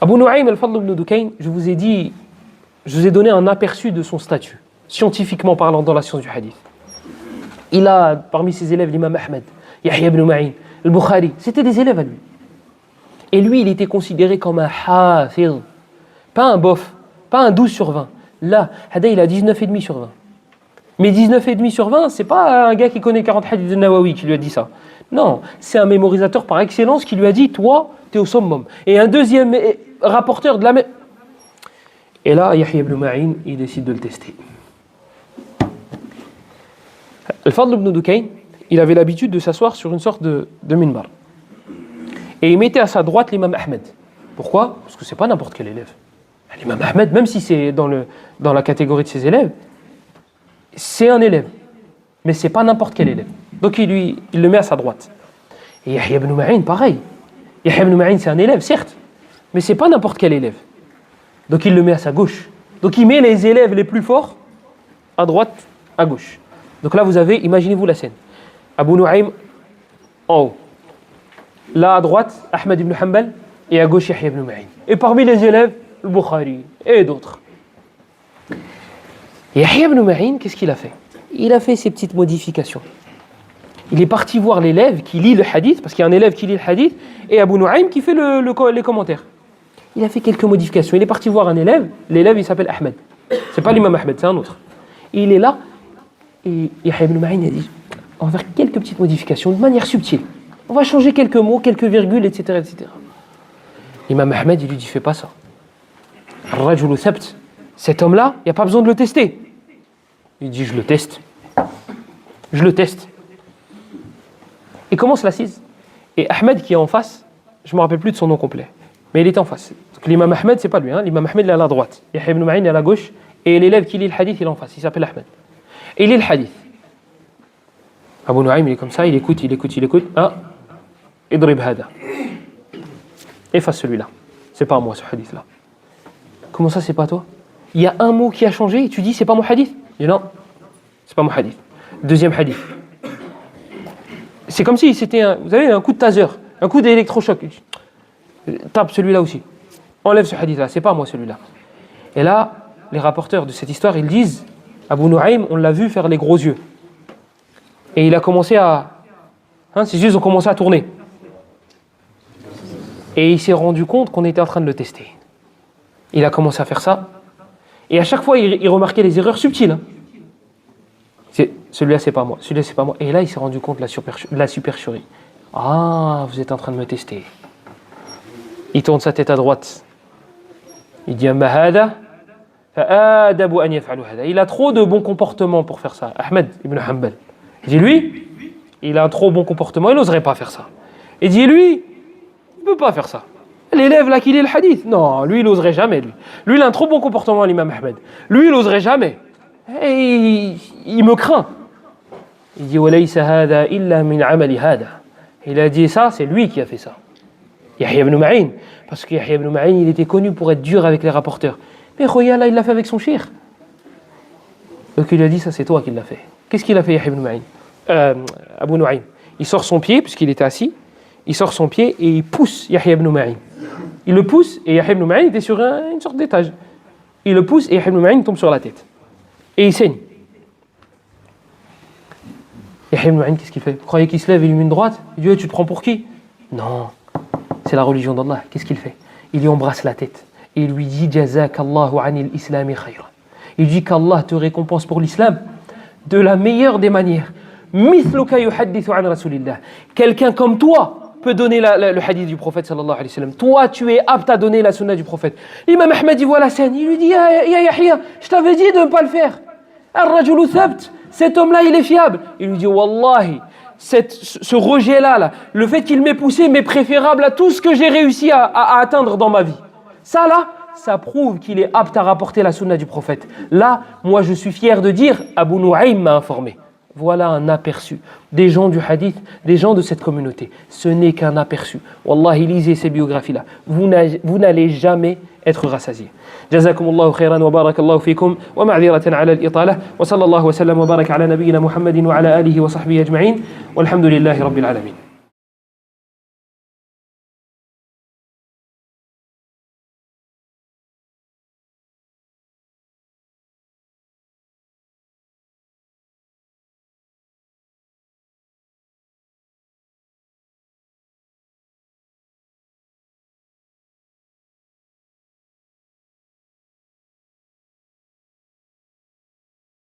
[SPEAKER 1] Abu Nu'aym al-Fadl ibn Dukayn, je vous ai donné un aperçu de son statut, scientifiquement parlant dans la science du hadith. Il a parmi ses élèves l'imam Ahmed, Yahya ibn Ma'in, al-Bukhari, c'était des élèves à lui. Et lui, il était considéré comme un hafir, pas un bof, pas un 12 sur 20. Là, Hada, il a 19,5 sur 20. Mais 19,5 sur 20, c'est pas un gars qui connaît 40 hadiths de Nawawi qui lui a dit ça. Non, c'est un mémorisateur par excellence qui lui a dit, toi, t'es au summum. Et un deuxième rapporteur de la même... Et là, Yahya ibn Ma'in, il décide de le tester. Al-Fadl ibn Dukayn, il avait l'habitude de s'asseoir sur une sorte de minbar. Et il mettait à sa droite l'imam Ahmed. Pourquoi? Parce que c'est pas n'importe quel élève. L'imam Ahmed, même si c'est dans la catégorie de ses élèves, c'est un élève. Mais c'est pas n'importe quel élève. Donc il le met à sa droite. Et Yahya ibn Ma'in, pareil. Yahya ibn Ma'in, c'est un élève, certes, mais c'est pas n'importe quel élève. Donc il le met à sa gauche. Donc il met les élèves les plus forts à droite, à gauche. Donc là, vous avez, imaginez-vous la scène. Abu Nu'aym en haut. Là, à droite, Ahmed ibn Hanbal, et à gauche, Yahya ibn Ma'in. Et parmi les élèves, le Bukhari et d'autres. Yahya ibn Ma'in, qu'est-ce qu'il a fait? Il a fait ses petites modifications. Il est parti voir l'élève qui lit le hadith, parce qu'il y a un élève qui lit le hadith, et Abu Nu'aym qui fait les commentaires. Il a fait quelques modifications. Il est parti voir un élève, l'élève il s'appelle Ahmed. C'est pas l'imam Ahmed, c'est un autre. Et il est là, et Yahya ibn Ma'in a dit, on va faire quelques petites modifications de manière subtile. On va changer quelques mots, quelques virgules, etc. etc. L'imam Ahmed, il lui dit, fais pas ça. Ar-rajulu thabt. Cet homme-là, il n'y a pas besoin de le tester. Il dit, je le teste. Je le teste. Il commence l'assise. Et Ahmed qui est en face, je ne me rappelle plus de son nom complet, mais il était en face. Donc l'imam Ahmed, c'est pas lui. L'imam Ahmed, il est à la droite. Yahya ibn Ma'in est à la gauche. Et l'élève qui lit le hadith, il est en face. Il s'appelle Ahmed. Et il lit le hadith. Abu Nu'aym, il est comme ça, il écoute. Ah, idrib hada. Efface celui-là. C'est pas moi ce hadith-là. Comment ça, c'est pas toi? Il y a un mot qui a changé et tu dis, c'est pas mon hadith? Il dit non, c'est pas mon hadith. Deuxième hadith. C'est comme si c'était vous avez un coup de taser, un coup d'électrochoc. Tape celui-là aussi. Enlève ce hadith-là, c'est pas moi celui-là. Et là, les rapporteurs de cette histoire, ils disent, Abu Nu'aym, on l'a vu faire les gros yeux. Et il a commencé ses yeux ont commencé à tourner. Et il s'est rendu compte qu'on était en train de le tester. Il a commencé à faire ça. Et à chaque fois, il remarquait les erreurs subtiles. Celui-là, c'est pas moi. Celui-là, c'est pas moi. Et là, il s'est rendu compte de la supercherie. Ah, vous êtes en train de me tester. Il tourne sa tête à droite. Il dit, Amma hada, fa'adabu an yaf'alu hada. Il a trop de bons comportements pour faire ça. Ahmed ibn Hanbal. Il dit, lui, il a un trop bon comportement, il n'oserait pas faire ça. Il dit, lui, il ne peut pas faire ça. L'élève là qui lit le hadith, non, lui il n'oserait jamais. Lui il a un trop bon comportement, l'imam Ahmed. Lui il n'oserait jamais. Et il me craint. Il dit walaysa hada illa min amali hada. Il a dit ça, c'est lui qui a fait ça. Yahya ibn Ma'in, parce que Yahya ibn Ma'in il était connu pour être dur avec les rapporteurs. Mais regarde là, il l'a fait avec son cheikh. Donc il a dit ça, c'est toi qui l'as fait. Qu'est-ce qu'il a fait Yahya ibn Ma'in? Abu Nu'aym. Il sort son pied puisqu'il était assis. Il sort son pied et il pousse Yahya ibn Ma'in. Il le pousse et Yahya ibn Ma'in était sur une sorte d'étage. Il le pousse et Yahya ibn Ma'in tombe sur la tête. Et il saigne. Yahya ibn Ma'in, qu'est-ce qu'il fait? Vous croyez qu'il se lève et il lui met une droite? Il dit, tu te prends pour qui? Non, c'est la religion d'Allah. Qu'est-ce qu'il fait? Il lui embrasse la tête. Et il lui dit, Jazakallahu anil islami khayra. Il dit qu'Allah te récompense pour l'islam de la meilleure des manières. Mithluka yuhaddithu an rasulillah. Quelqu'un comme toi peut donner le hadith du prophète sallallahu alayhi wa sallam. Toi, tu es apte à donner la sunna du prophète. L'imam Ahmed, il voit la scène. Il lui dit, ya Yahya, je t'avais dit de ne pas le faire. Ar-rajulu thabt. Cet homme-là, il est fiable. Il lui dit, wallahi, ce rejet-là, le fait qu'il m'ait poussé m'est préférable à tout ce que j'ai réussi à atteindre dans ma vie. Ça, là, ça prouve qu'il est apte à rapporter la sunna du prophète. Là, moi, je suis fier de dire, Abu Nu'aym m'a informé. Voilà un aperçu des gens du hadith, des gens de cette communauté. Ce n'est qu'un aperçu. Wallahi, lisez ces biographies-là. Vous n'allez jamais être rassasiés. جزاكم الله خيرا وبارك الله فيكم ومعذرة على الإطالة وصلى الله وسلم وبارك على نبينا محمد وعلى آله وصحبه أجمعين والحمد لله رب العالمين.